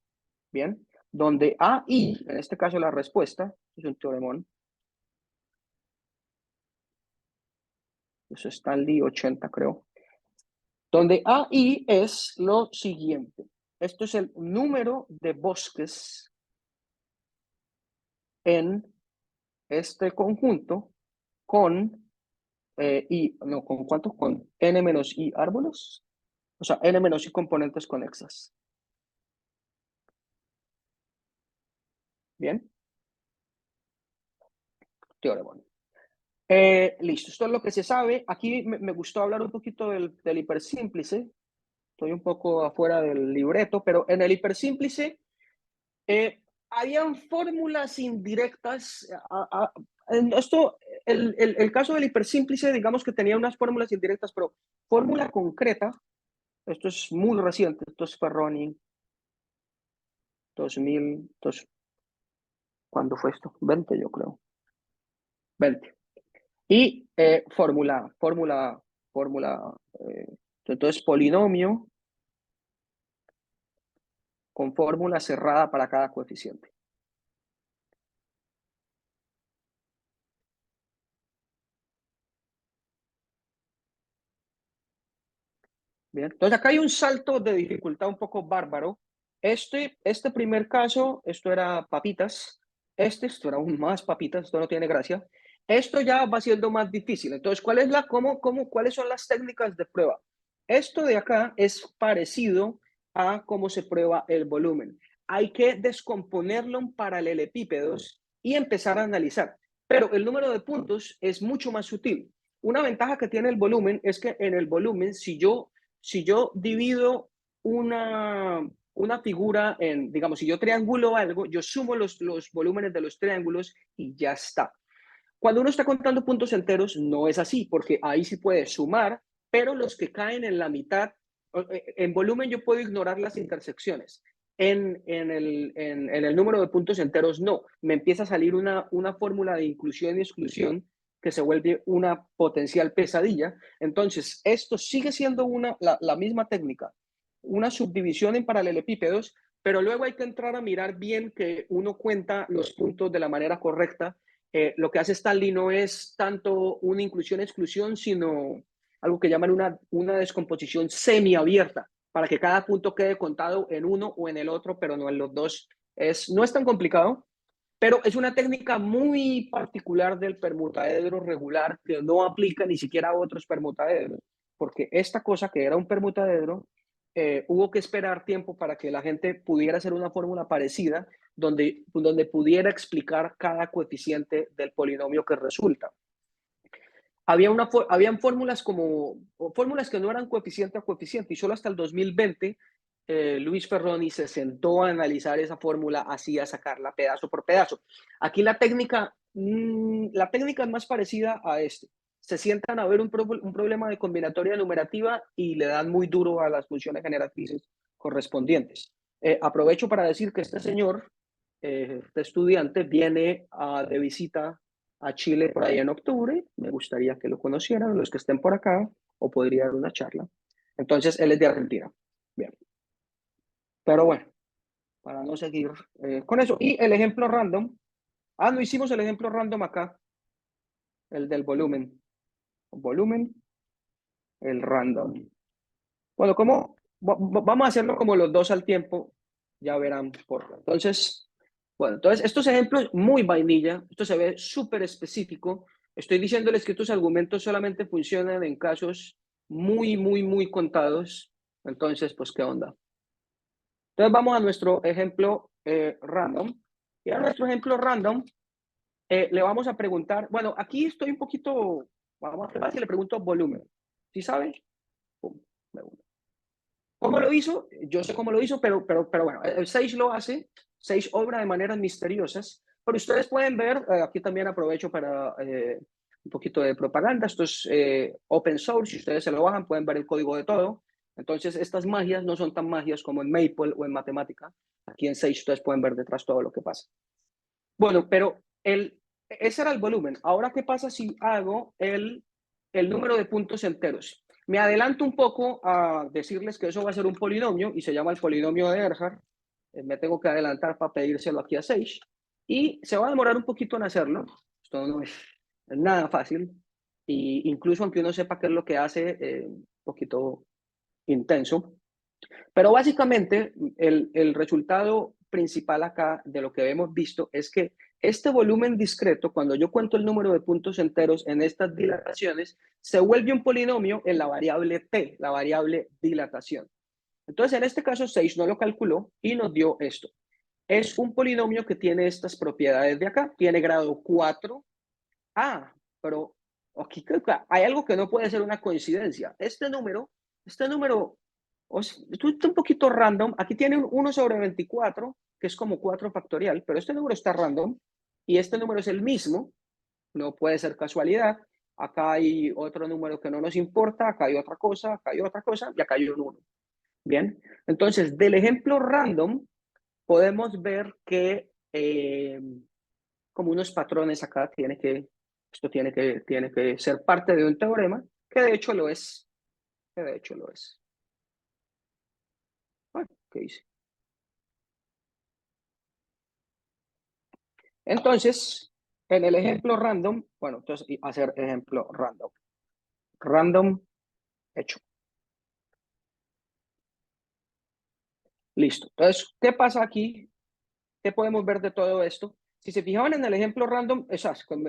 Bien, donde a i, en este caso la respuesta, es un teoremón, Eso es Stanley 80, creo. Donde AI es lo siguiente. Esto es el número de bosques en este conjunto con ¿con cuántos? Con n menos i árboles. O sea, n menos i componentes conexas. Bien. Teorema. Listo, esto es lo que se sabe. Aquí me gustó hablar un poquito del hipersímplice. Estoy un poco afuera del libreto, pero en el hipersímplice habían fórmulas indirectas. El caso del hipersímplice, digamos que tenía unas fórmulas indirectas, pero fórmula concreta, esto es muy reciente, esto es Ferroni, 2000, ¿cuándo fue esto? 20, yo creo. 20. Y fórmula, entonces polinomio con fórmula cerrada para cada coeficiente. Bien, entonces acá hay un salto de dificultad un poco bárbaro. Este primer caso, esto era papitas. Esto era aún más papitas, esto no tiene gracia. Esto ya va siendo más difícil. Entonces, ¿cuáles son las técnicas de prueba? Esto de acá es parecido a cómo se prueba el volumen. Hay que descomponerlo en paralelepípedos y empezar a analizar. Pero el número de puntos es mucho más sutil. Una ventaja que tiene el volumen es que en el volumen, si yo divido una figura en, digamos, si yo triangulo algo, yo sumo los volúmenes de los triángulos y ya está. Cuando uno está contando puntos enteros, no es así, porque ahí sí puede sumar, pero los que caen en la mitad, en volumen yo puedo ignorar las intersecciones. En el número de puntos enteros, no. Me empieza a salir una fórmula de inclusión y exclusión que se vuelve una potencial pesadilla. Entonces, esto sigue siendo la misma técnica, una subdivisión en paralelepípedos, pero luego hay que entrar a mirar bien que uno cuenta los puntos de la manera correcta. Lo que hace Stanley no es tanto una inclusión-exclusión, sino algo que llaman una descomposición semiabierta, para que cada punto quede contado en uno o en el otro, pero no en los dos. No es tan complicado, pero es una técnica muy particular del permutaedro regular que no aplica ni siquiera a otros permutaedros, porque esta cosa que era un permutaedro, hubo que esperar tiempo para que la gente pudiera hacer una fórmula parecida donde pudiera explicar cada coeficiente del polinomio que resulta. Habían fórmulas fórmulas que no eran coeficiente a coeficiente y solo hasta el 2020 Luis Ferroni se sentó a analizar esa fórmula así, a sacarla pedazo por pedazo. Aquí la técnica es más parecida a este. Se sientan a ver un problema de combinatoria numerativa y le dan muy duro a las funciones generatrices correspondientes. Aprovecho para decir que este señor, este estudiante, viene de visita a Chile por ahí en octubre. Me gustaría que lo conocieran los que estén por acá, o podría dar una charla. Entonces, él es de Argentina. Bien. Pero bueno, para no seguir con eso. Y el ejemplo random. No hicimos el ejemplo random acá. El del volumen. Volumen, el random. Bueno, vamos a hacerlo como los dos al tiempo. Ya verán por qué. Entonces, estos ejemplos muy vainilla. Esto se ve súper específico. Estoy diciéndoles que estos argumentos solamente funcionan en casos muy, muy, muy contados. Entonces, pues, ¿qué onda? Entonces vamos a nuestro ejemplo random. Y a nuestro ejemplo random le vamos a preguntar, bueno, aquí estoy un poquito, vamos a ver si le pregunto volumen. ¿Sí sabe? Pum, ¿cómo lo hizo? Yo sé cómo lo hizo, pero bueno, el Sage lo hace, Sage obra de maneras misteriosas, pero ustedes pueden ver, aquí también aprovecho para un poquito de propaganda, esto es open source, si ustedes se lo bajan pueden ver el código de todo. Entonces, estas magias no son tan magias como en Maple o en matemática. Aquí en Sage ustedes pueden ver detrás todo lo que pasa. Bueno, pero ese era el volumen. Ahora, ¿qué pasa si hago el número de puntos enteros? Me adelanto un poco a decirles que eso va a ser un polinomio y se llama el polinomio de Erhard. Me tengo que adelantar para pedírselo aquí a Sage y se va a demorar un poquito en hacerlo. Esto no es nada fácil. Y incluso aunque uno sepa qué es lo que hace, un poquito intenso. Pero básicamente el resultado principal acá de lo que hemos visto es que este volumen discreto, cuando yo cuento el número de puntos enteros en estas dilataciones, se vuelve un polinomio en la variable t, la variable dilatación. Entonces, en este caso, 6 no lo calculó y nos dio esto. Es un polinomio que tiene estas propiedades de acá, tiene grado 4. Ah, pero aquí creo que hay algo que no puede ser una coincidencia. Este número esto está un poquito random. Aquí tiene un 1 sobre 24, que es como 4 factorial, pero este número está random y este número es el mismo. No puede ser casualidad. Acá hay otro número que no nos importa, acá hay otra cosa, acá hay otra cosa y acá hay un 1. Bien, entonces del ejemplo random podemos ver que como unos patrones acá esto tiene que ser parte de un teorema, que de hecho lo es, que de hecho lo es. Bueno, ¿qué hice? Entonces, en el ejemplo random, bueno, entonces hacer ejemplo random. Random hecho. Listo. Entonces, ¿qué pasa aquí? ¿Qué podemos ver de todo esto? Si se fijaban en el ejemplo random,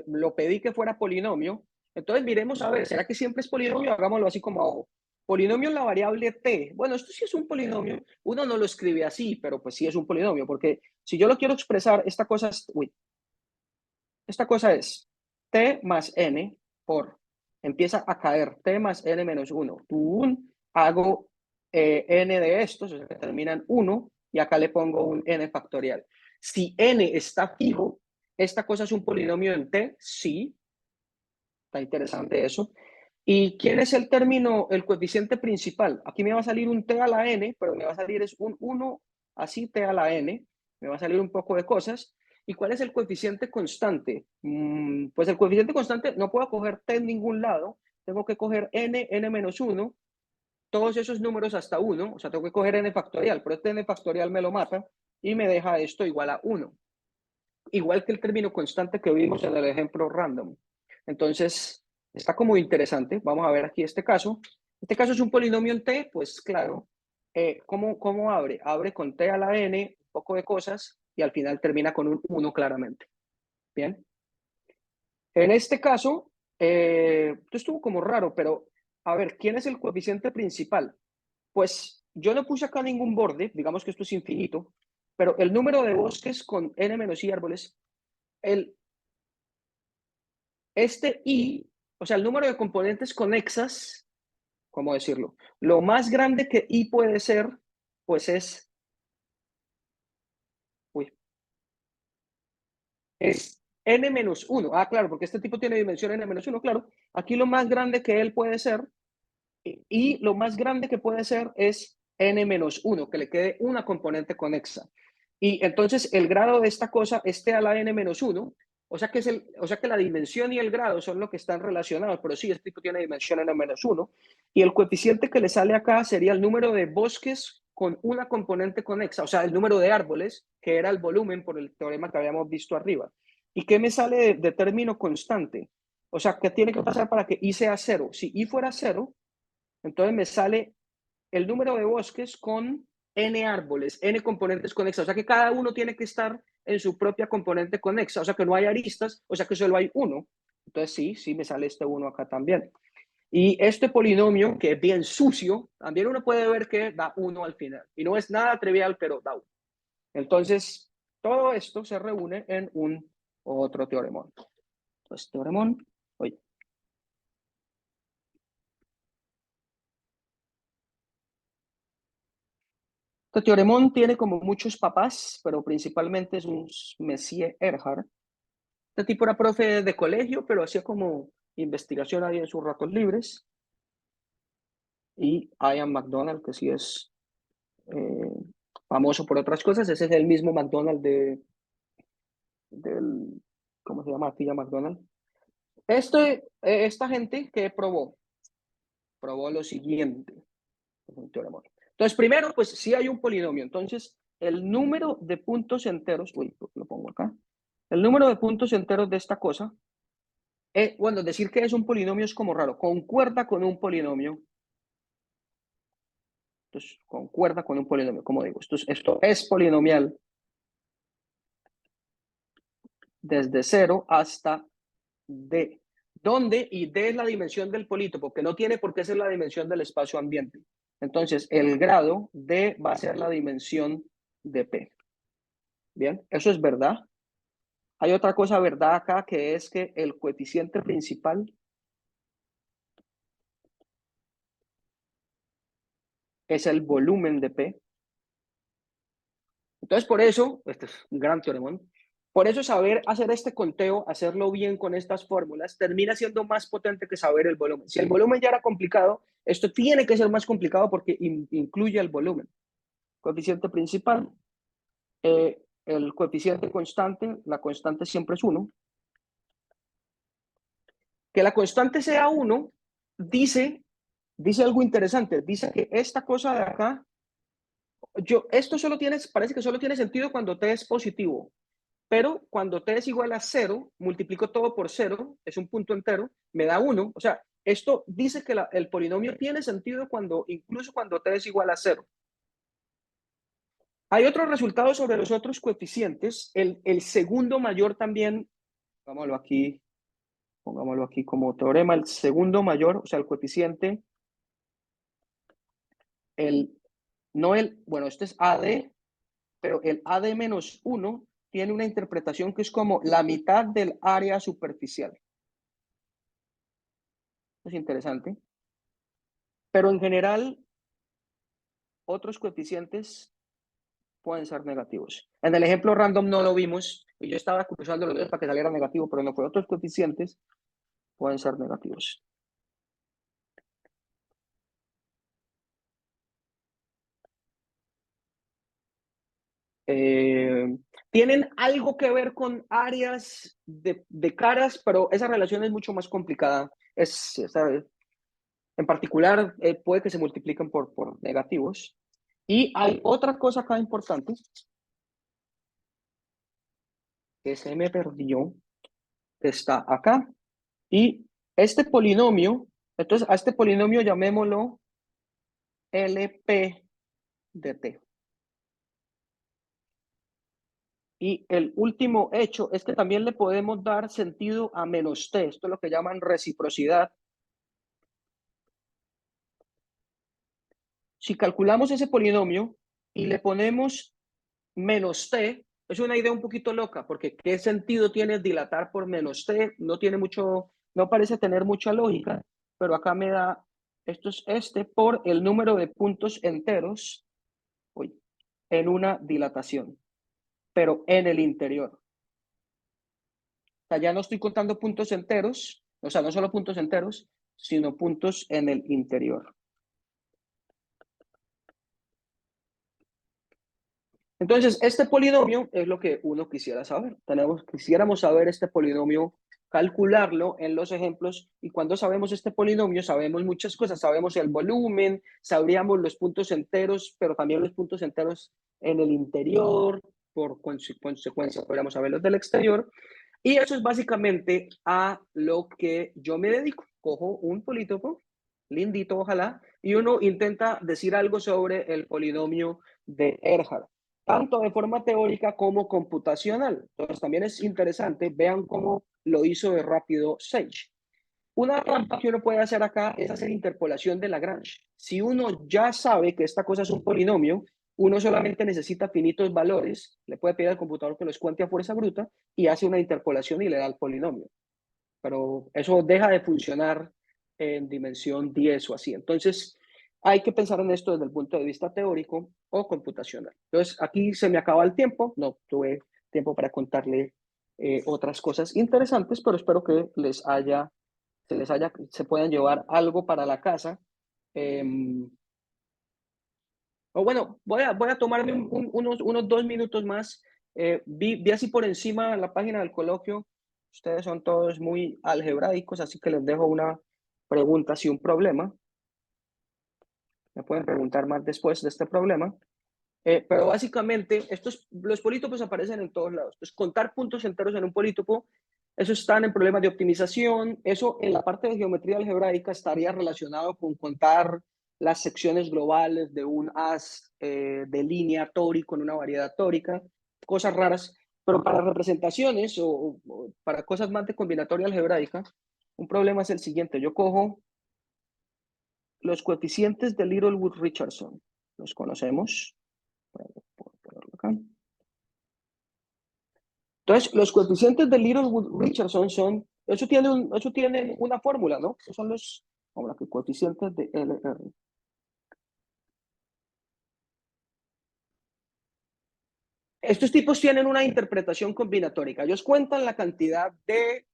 lo pedí que fuera polinomio. Entonces miremos a ver, ¿será que siempre es polinomio? Hagámoslo así como hago. Polinomio en la variable t. Bueno, esto sí es un polinomio. Uno no lo escribe así, pero pues sí es un polinomio, porque si yo lo quiero expresar, esta cosa es t más n por, empieza a caer t más n menos 1. Hago n de estos, o sea que terminan 1, y acá le pongo un n factorial. Si n está fijo, ¿esta cosa es un polinomio en t? Sí, está interesante eso. ¿Y quién es el término, el coeficiente principal? Aquí me va a salir un t a la n, pero me va a salir es un 1 así t a la n. Me va a salir un poco de cosas. ¿Y cuál es el coeficiente constante? Pues el coeficiente constante no puedo coger t en ningún lado. Tengo que coger n menos 1, todos esos números hasta 1. O sea, tengo que coger n factorial, pero este n factorial me lo mata y me deja esto igual a 1. Igual que el término constante que vimos en el ejemplo random. Entonces, está como interesante. Vamos a ver aquí este caso. Este caso es un polinomio en t, pues claro. ¿Cómo abre? Abre con t a la n, un poco de cosas, y al final termina con un 1 claramente. Bien. En este caso, esto estuvo como raro, pero a ver, ¿quién es el coeficiente principal? Pues yo no puse acá ningún borde, digamos que esto es infinito, pero el número de bosques con n menos i árboles, el, este i, o sea, el número de componentes conexas, ¿cómo decirlo? Lo más grande que i puede ser, pues uy, es n menos 1. Ah, claro, porque este tipo tiene dimensión n menos 1, claro. Aquí lo más grande que él puede ser, y lo más grande que puede ser es n menos 1, que le quede una componente conexa. Y entonces el grado de esta cosa es t a la n menos 1, o sea que la dimensión y el grado son lo que están relacionados, pero sí, este tipo tiene dimensión n menos 1. Y el coeficiente que le sale acá sería el número de bosques con una componente conexa, o sea, el número de árboles, que era el volumen por el teorema que habíamos visto arriba. ¿Y qué me sale de término constante? O sea, ¿qué tiene que pasar para que i sea 0? Si i fuera 0, entonces me sale el número de bosques con n árboles, n componentes conexas. O sea que cada uno tiene que estar en su propia componente conexa. O sea que no hay aristas, o sea que solo hay uno. Entonces sí me sale este uno acá también. Y este polinomio, que es bien sucio, también uno puede ver que da 1 al final. Y no es nada trivial, pero da 1. Entonces, todo esto se reúne en un otro teoremón. Entonces, teoremón, oye, este teoremón tiene como muchos papás, pero principalmente es un Messier Erhard. Este tipo era profe de colegio, pero hacía como investigación ahí en sus ratos libres. Y Ian McDonald, que sí es eh, famoso por otras cosas, ese es el mismo McDonald del, ¿cómo se llama? Tía McDonald. Esta gente que probó lo siguiente. Entonces, primero, pues sí hay un polinomio. Entonces, el número de puntos enteros, uy, lo pongo acá. El número de puntos enteros de esta cosa Bueno, decir que es un polinomio es como raro. Concuerda con un polinomio. Entonces, concuerda con un polinomio, como digo. Esto es polinomial desde 0 hasta D. ¿Dónde? Y D es la dimensión del polítopo, que no tiene por qué ser la dimensión del espacio ambiente. Entonces, el grado D va a ser la dimensión de P. Bien, eso es verdad. Hay otra cosa verdad acá, que es que el coeficiente principal es el volumen de P. Entonces, por eso, este es un gran teorema, por eso saber hacer este conteo, hacerlo bien con estas fórmulas, termina siendo más potente que saber el volumen. Si el volumen ya era complicado, esto tiene que ser más complicado porque incluye el volumen. Coeficiente principal, el coeficiente constante, la constante siempre es 1. Que la constante sea 1 dice algo interesante, dice que esta cosa de acá, esto parece que solo tiene sentido cuando t es positivo, pero cuando t es igual a 0, multiplico todo por 0, es un punto entero, me da 1. O sea, esto dice que el polinomio tiene sentido incluso cuando t es igual a 0. Hay otros resultados sobre los otros coeficientes. El segundo mayor también, pongámoslo aquí como teorema, el segundo mayor, o sea, el coeficiente, bueno, este es AD, pero el AD menos 1 tiene una interpretación que es como la mitad del área superficial. Es interesante. Pero en general, otros coeficientes pueden ser negativos. En el ejemplo random no lo vimos, y yo estaba cruzando los dedos para que saliera negativo, pero no fue. Otros coeficientes pueden ser negativos. Tienen algo que ver con áreas de caras, pero esa relación es mucho más complicada. En particular, puede que se multipliquen por negativos. Y hay otra cosa acá importante que se me perdió, que está acá. Y este polinomio, entonces a este polinomio llamémoslo LP de T. Y el último hecho es que también le podemos dar sentido a menos T. Esto es lo que llaman reciprocidad. Si calculamos ese polinomio y le ponemos menos T, es una idea un poquito loca, porque ¿qué sentido tiene dilatar por menos T? No parece tener mucha lógica, pero acá me da, esto es por el número de puntos enteros en una dilatación, pero en el interior. O sea, ya no estoy contando puntos enteros, o sea, no solo puntos enteros, sino puntos en el interior. Entonces, este polinomio es lo que uno quisiera saber. Quisiéramos saber este polinomio, calcularlo en los ejemplos, y cuando sabemos este polinomio sabemos muchas cosas. Sabemos el volumen, sabríamos los puntos enteros, pero también los puntos enteros en el interior, por consecuencia podríamos saber los del exterior. Y eso es básicamente a lo que yo me dedico. Cojo un polítopo, lindito ojalá, y uno intenta decir algo sobre el polinomio de Erhard, tanto de forma teórica como computacional. Entonces también es interesante, vean cómo lo hizo de rápido Sage. Una trampa que uno puede hacer acá es hacer interpolación de Lagrange. Si uno ya sabe que esta cosa es un polinomio, uno solamente necesita finitos valores, le puede pedir al computador que los cuente a fuerza bruta y hace una interpolación y le da el polinomio. Pero eso deja de funcionar en dimensión 10 o así. Entonces, hay que pensar en esto desde el punto de vista teórico o computacional. Entonces, aquí se me acaba el tiempo, no tuve tiempo para contarle otras cosas interesantes, pero espero que se puedan llevar algo para la casa. O bueno, voy a tomarme unos 2 minutos más. Vi así por encima la página del coloquio. Ustedes son todos muy algebraicos, así que les dejo una pregunta, si un problema. Me pueden preguntar más después de este problema. Pero básicamente, los polítopos aparecen en todos lados. Entonces, contar puntos enteros en un polítopo Eso están en problemas de optimización. Eso en la parte de geometría algebraica estaría relacionado con contar las secciones globales de un haz de línea tórico en una variedad tórica, cosas raras. Pero para representaciones o para cosas más de combinatoria algebraica, un problema es el siguiente. Yo cojo los coeficientes de Littlewood-Richardson. Los conocemos. Puedo ponerlo acá. Entonces, los coeficientes de Littlewood-Richardson son, eso tiene una fórmula, ¿no? Esos son los, vamos a ver, coeficientes de LR. Estos tipos tienen una interpretación combinatórica. Ellos cuentan la cantidad de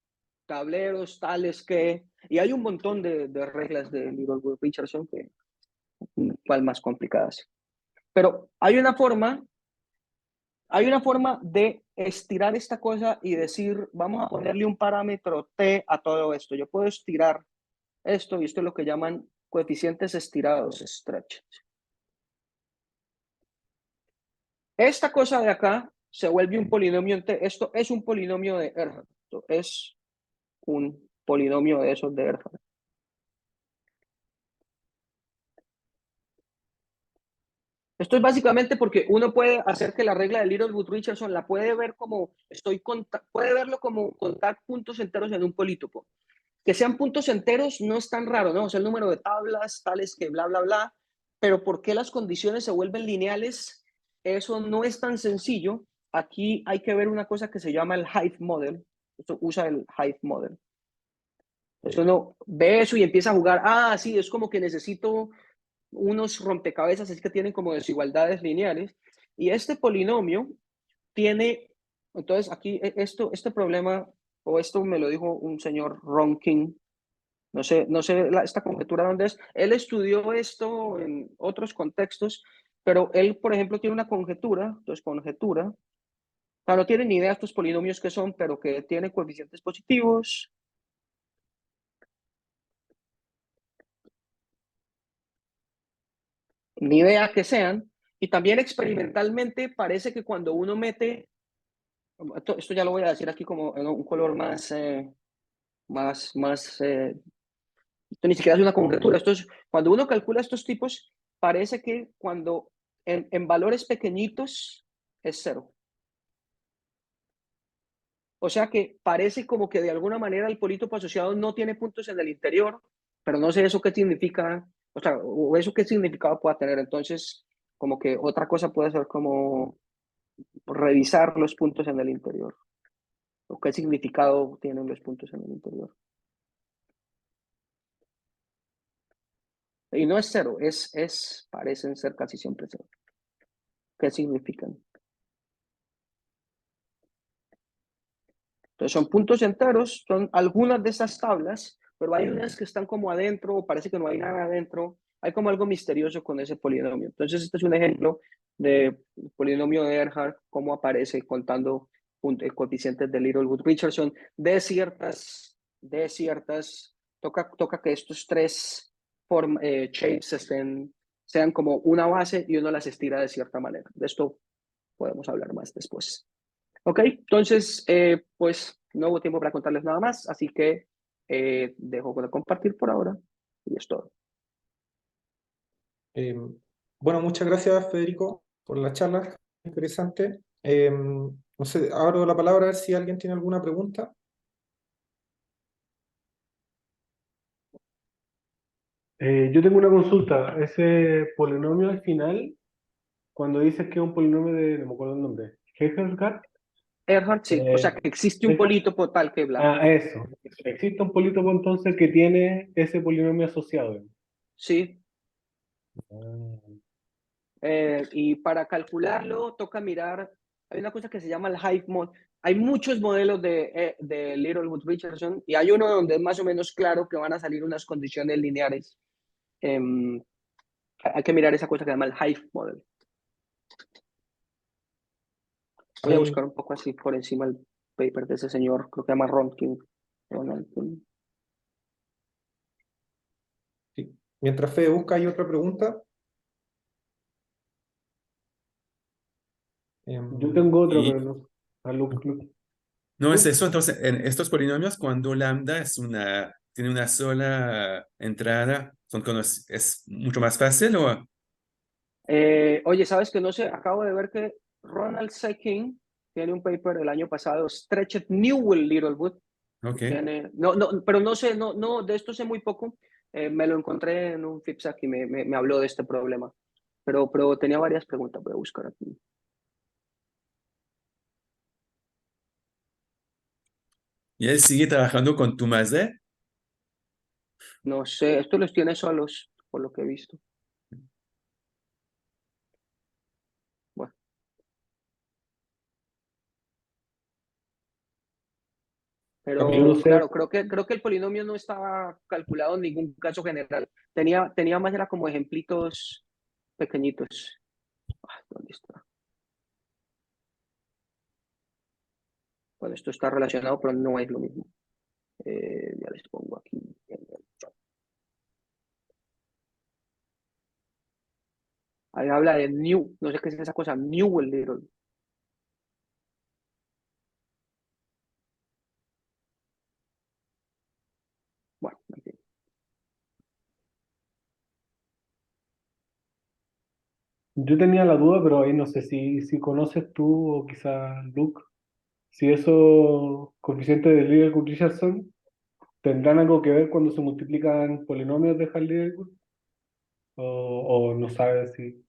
tableros tales que, y hay un montón de reglas de Littlewood-Richardson que, cual más complicadas. Pero hay una forma de estirar esta cosa y decir, vamos a ponerle un parámetro T a todo esto. Yo puedo estirar esto y esto es lo que llaman coeficientes estirados, stretch. Esta cosa de acá se vuelve un polinomio T. Esto es un polinomio de Erhard. Esto es un polinomio de esos de Erhard. Esto es básicamente porque uno puede hacer que la regla de Littlewood-Richardson la puede ver como, puede verlo como contar puntos enteros en un polítopo. Que sean puntos enteros no es tan raro, ¿no? O sea, el número de tablas, tales que bla, bla, bla, pero ¿por qué las condiciones se vuelven lineales? Eso no es tan sencillo. Aquí hay que ver una cosa que se llama el Hive Model. Esto usa el Hive Model. Entonces uno ve eso y empieza a jugar. Ah, sí, es como que necesito unos rompecabezas, así que tienen como desigualdades lineales. Y este polinomio tiene, entonces aquí este problema, o esto me lo dijo un señor Ron King, no sé esta conjetura dónde es. Él estudió esto en otros contextos, pero él, por ejemplo, tiene una conjetura, entonces conjetura, o sea, no tiene ni idea de estos polinomios que son, pero que tiene coeficientes positivos, ni idea que sean, y también experimentalmente parece que cuando uno mete, esto ya lo voy a decir aquí como en un color más, esto ni siquiera es una conjetura, esto es, cuando uno calcula estos tipos, parece que cuando en valores pequeñitos es cero. O sea que parece como que de alguna manera el polítopo asociado no tiene puntos en el interior, pero no sé eso qué significa, o sea, o eso qué significado pueda tener. Entonces, como que otra cosa puede ser como revisar los puntos en el interior, o qué significado tienen los puntos en el interior. Y no es cero, parecen ser casi siempre cero. ¿Qué significan? Entonces son puntos enteros, son algunas de esas tablas, pero hay unas que están como adentro, o parece que no hay nada adentro. Hay como algo misterioso con ese polinomio. Entonces este es un ejemplo de polinomio de Erhard, cómo aparece contando coeficientes de Littlewood-Richardson toca que estos tres shapes sean como una base y uno las estira de cierta manera. De esto podemos hablar más después. Ok, entonces, pues no hubo tiempo para contarles nada más, así que dejo de compartir por ahora y es todo. Bueno, muchas gracias, Federico, por la charla. Interesante. No sé, abro la palabra a ver si alguien tiene alguna pregunta. Yo tengo una consulta. Ese polinomio al final, cuando dices que es un polinomio de, no me acuerdo el nombre, Hegel-Gart, Erhard, sí, o sea que existe un es- polítopo tal que bla. eso. Existe un polítopo entonces que tiene ese polinomio asociado. Sí, Ah, y para calcularlo toca mirar, hay una cosa que se llama el Hive Model. Hay muchos modelos de Littlewood-Richardson y hay uno donde es más o menos claro que van a salir unas condiciones lineares. Hay que mirar esa cosa que se llama el Hive Model. Voy a Ahí, buscar un poco así por encima el paper de ese señor, creo que se llama Ron King. sí. Mientras Fede busca, hay otra pregunta. yo tengo otro, Y pero no. Ah, Luke. No es Uf, eso, entonces, en estos polinomios, cuando lambda tiene una sola entrada, es mucho más fácil o... oye, ¿sabes que no sé? Acabo de ver que Ronald Seckin tiene un paper el año pasado, Stretched Newell Littlewood, Ok. tiene, no, pero no sé, no, de esto sé muy poco. Me lo encontré en un FIPSAC y me habló de este problema. Pero tenía varias preguntas, voy a buscar aquí. ¿Y él sigue trabajando con tu más D? No sé, esto los tiene solos, por lo que he visto. Bueno, Yo no pero sé, claro, creo que el polinomio no estaba calculado en ningún caso general. Tenía más, era como ejemplitos pequeñitos. Ah, ¿dónde está? Bueno, esto está relacionado, pero no es lo mismo. Ya les pongo aquí en el chat. Ahí habla de New, no sé qué es esa cosa, Newell Little. Bueno, en fin. yo tenía la duda, pero ahí no sé si conoces tú o quizás Luke, si esos coeficientes de Liverpool-Richardson tendrán algo que ver cuando se multiplican polinomios de Hall-Liverpool o no sabes si.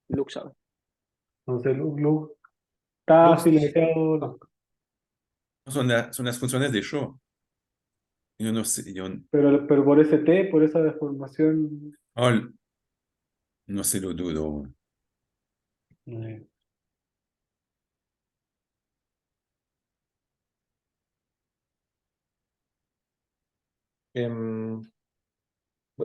Luke sabe. Entonces, Luke está Lux, afiliado, no. Son las funciones de Shaw. Yo no sé, Pero por ese T, por esa deformación. oh, no sé, lo dudo. eh, em,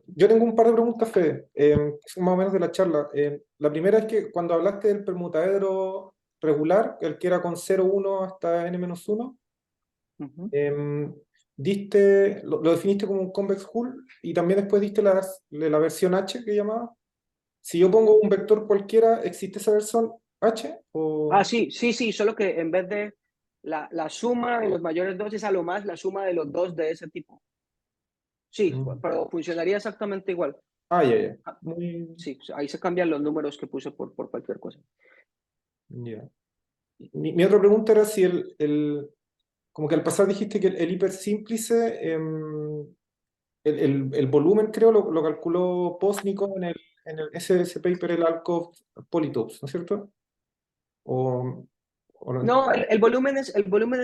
yo tengo un par de preguntas, Fede, que son más o menos de la charla. La primera es que cuando hablaste del permutadero regular, el que era con 0,1 hasta n-1, Ujú. lo definiste como un convex hull y también después diste la versión H que llamaba. Si yo pongo un vector cualquiera, ¿existe esa versión H? Ah, O... sí, solo que en vez de la suma de los mayores dos es a lo más la suma de los dos de ese tipo. Sí, Mm. pero funcionaría exactamente igual. Ah, ya, ya. Ah, Muy sí, ahí se cambian los números que puse por cualquier cosa. ya. Mi otra pregunta era si como que al pasar dijiste que el hipersímplice, el volumen creo lo calculó Postnikov ese paper, el Alcove Polytopes, ¿no es cierto? O, o no. No, el volumen es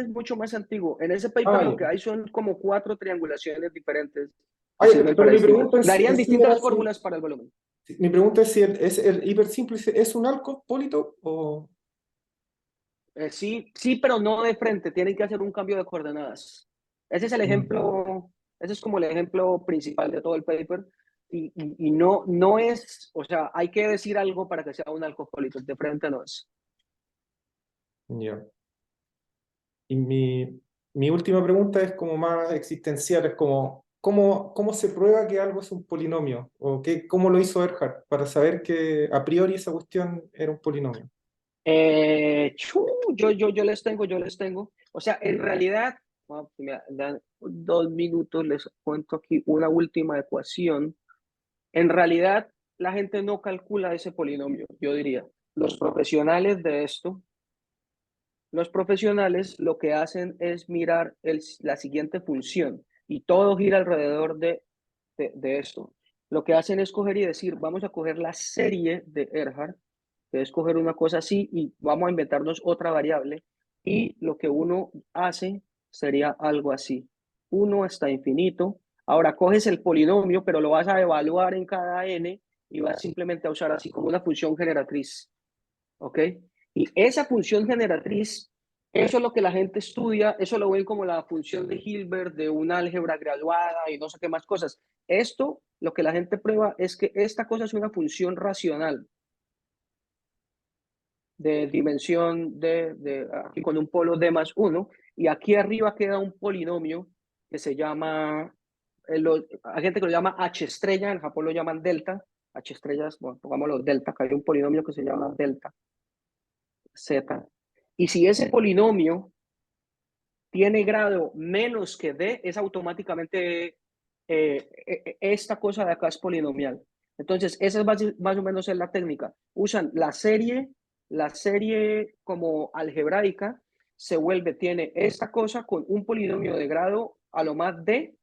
mucho más antiguo. En ese paper Ah, lo ya. que hay son como 4 triangulaciones diferentes Ah, que ya, sirven pero para mi distintas. pregunta Darían era distintas si, fórmulas para el volumen. mi pregunta es si el hipersímplice es un Alcove Polytope o... Sí, pero no de frente. Tienen que hacer un cambio de coordenadas. Ese es el Mm, ejemplo, ese es como el ejemplo principal de todo el paper. Y no es, o sea, hay que decir algo para que sea un alcoholito. De frente no es. ya. Y mi última pregunta es como más existencial, es como, ¿cómo se prueba que algo es un polinomio? ¿O cómo lo hizo Erhard para saber que a priori esa cuestión era un polinomio? Yo les tengo. O sea, en realidad, bueno, si me dan 2 minutos, les cuento aquí una última ecuación. En realidad, la gente no calcula ese polinomio, yo diría. Los profesionales de esto, los profesionales lo que hacen es mirar la siguiente función y todo gira alrededor de esto. Lo que hacen es coger y decir, vamos a coger la serie de Erhard, que es coger una cosa así y vamos a inventarnos otra variable. Y lo que uno hace sería algo así. 1 hasta infinito. Ahora coges el polinomio, pero lo vas a evaluar en cada n y vas simplemente a usar así como una función generatriz. ¿Ok? Y esa función generatriz, eso es lo que la gente estudia, eso lo ven como la función de Hilbert de una álgebra graduada y no sé qué más cosas. Esto, lo que la gente prueba es que esta cosa es una función racional de dimensión aquí con un polo d más 1, y aquí arriba queda un polinomio que se llama, hay gente que lo llama H estrella, en Japón lo llaman delta, H estrellas, bueno, pongámoslo delta, que hay un polinomio que se llama delta, Z. Y si ese polinomio tiene grado menos que d, es automáticamente esta cosa de acá es polinomial. Entonces, esa es más o menos es la técnica. Usan la serie como algebraica, tiene esta cosa con un polinomio de grado a lo más d,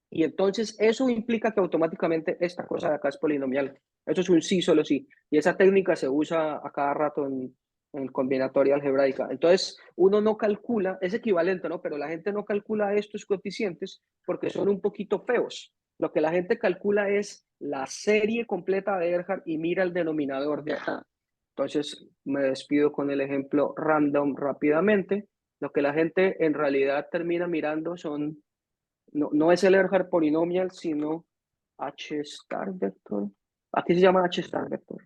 y entonces eso implica que automáticamente esta cosa de acá es polinomial. Eso es un sí, solo sí. Y esa técnica se usa a cada rato en combinatoria algebraica. Entonces, uno no calcula, es equivalente, ¿no? Pero la gente no calcula estos coeficientes porque son un poquito feos. Lo que la gente calcula es la serie completa de Erhard y mira el denominador de acá. Entonces, me despido con el ejemplo random rápidamente. Lo que la gente en realidad termina mirando son no es el Erhard polinomial, sino H star vector. Aquí se llama H star vector.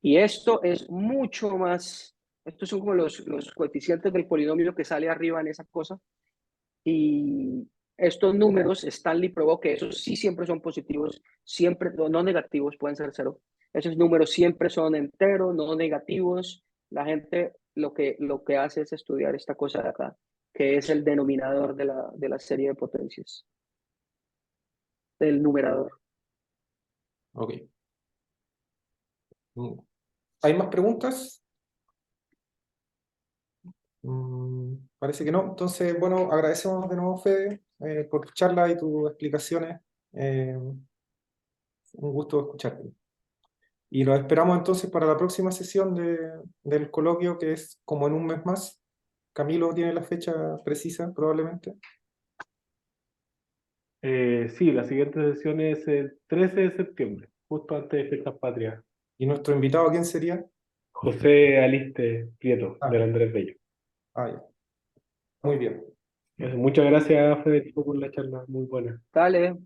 Y esto es mucho más, estos son como los coeficientes del polinomio que sale arriba en esa cosa. Y estos números, Stanley probó que esos sí siempre son positivos, siempre, no negativos, pueden ser cero. Esos números siempre son enteros, no negativos. La gente lo que hace es estudiar esta cosa de acá, que es el denominador de la serie de potencias, del numerador. Ok. ¿Hay más preguntas? Parece que no. Entonces, bueno, agradecemos de nuevo, Fede, por tu charla y tus explicaciones. Un gusto escucharte. Y los esperamos entonces para la próxima sesión del coloquio, que es como en un mes más. Camilo tiene la fecha precisa, probablemente. Sí, la siguiente sesión es el 13 de septiembre, justo antes de Fiestas Patrias. ¿Y nuestro invitado quién sería? José Aliste Prieto, Ah, del Andrés Bello. ya. Muy bien. Muchas gracias, Federico, por la charla, muy buena. Dale,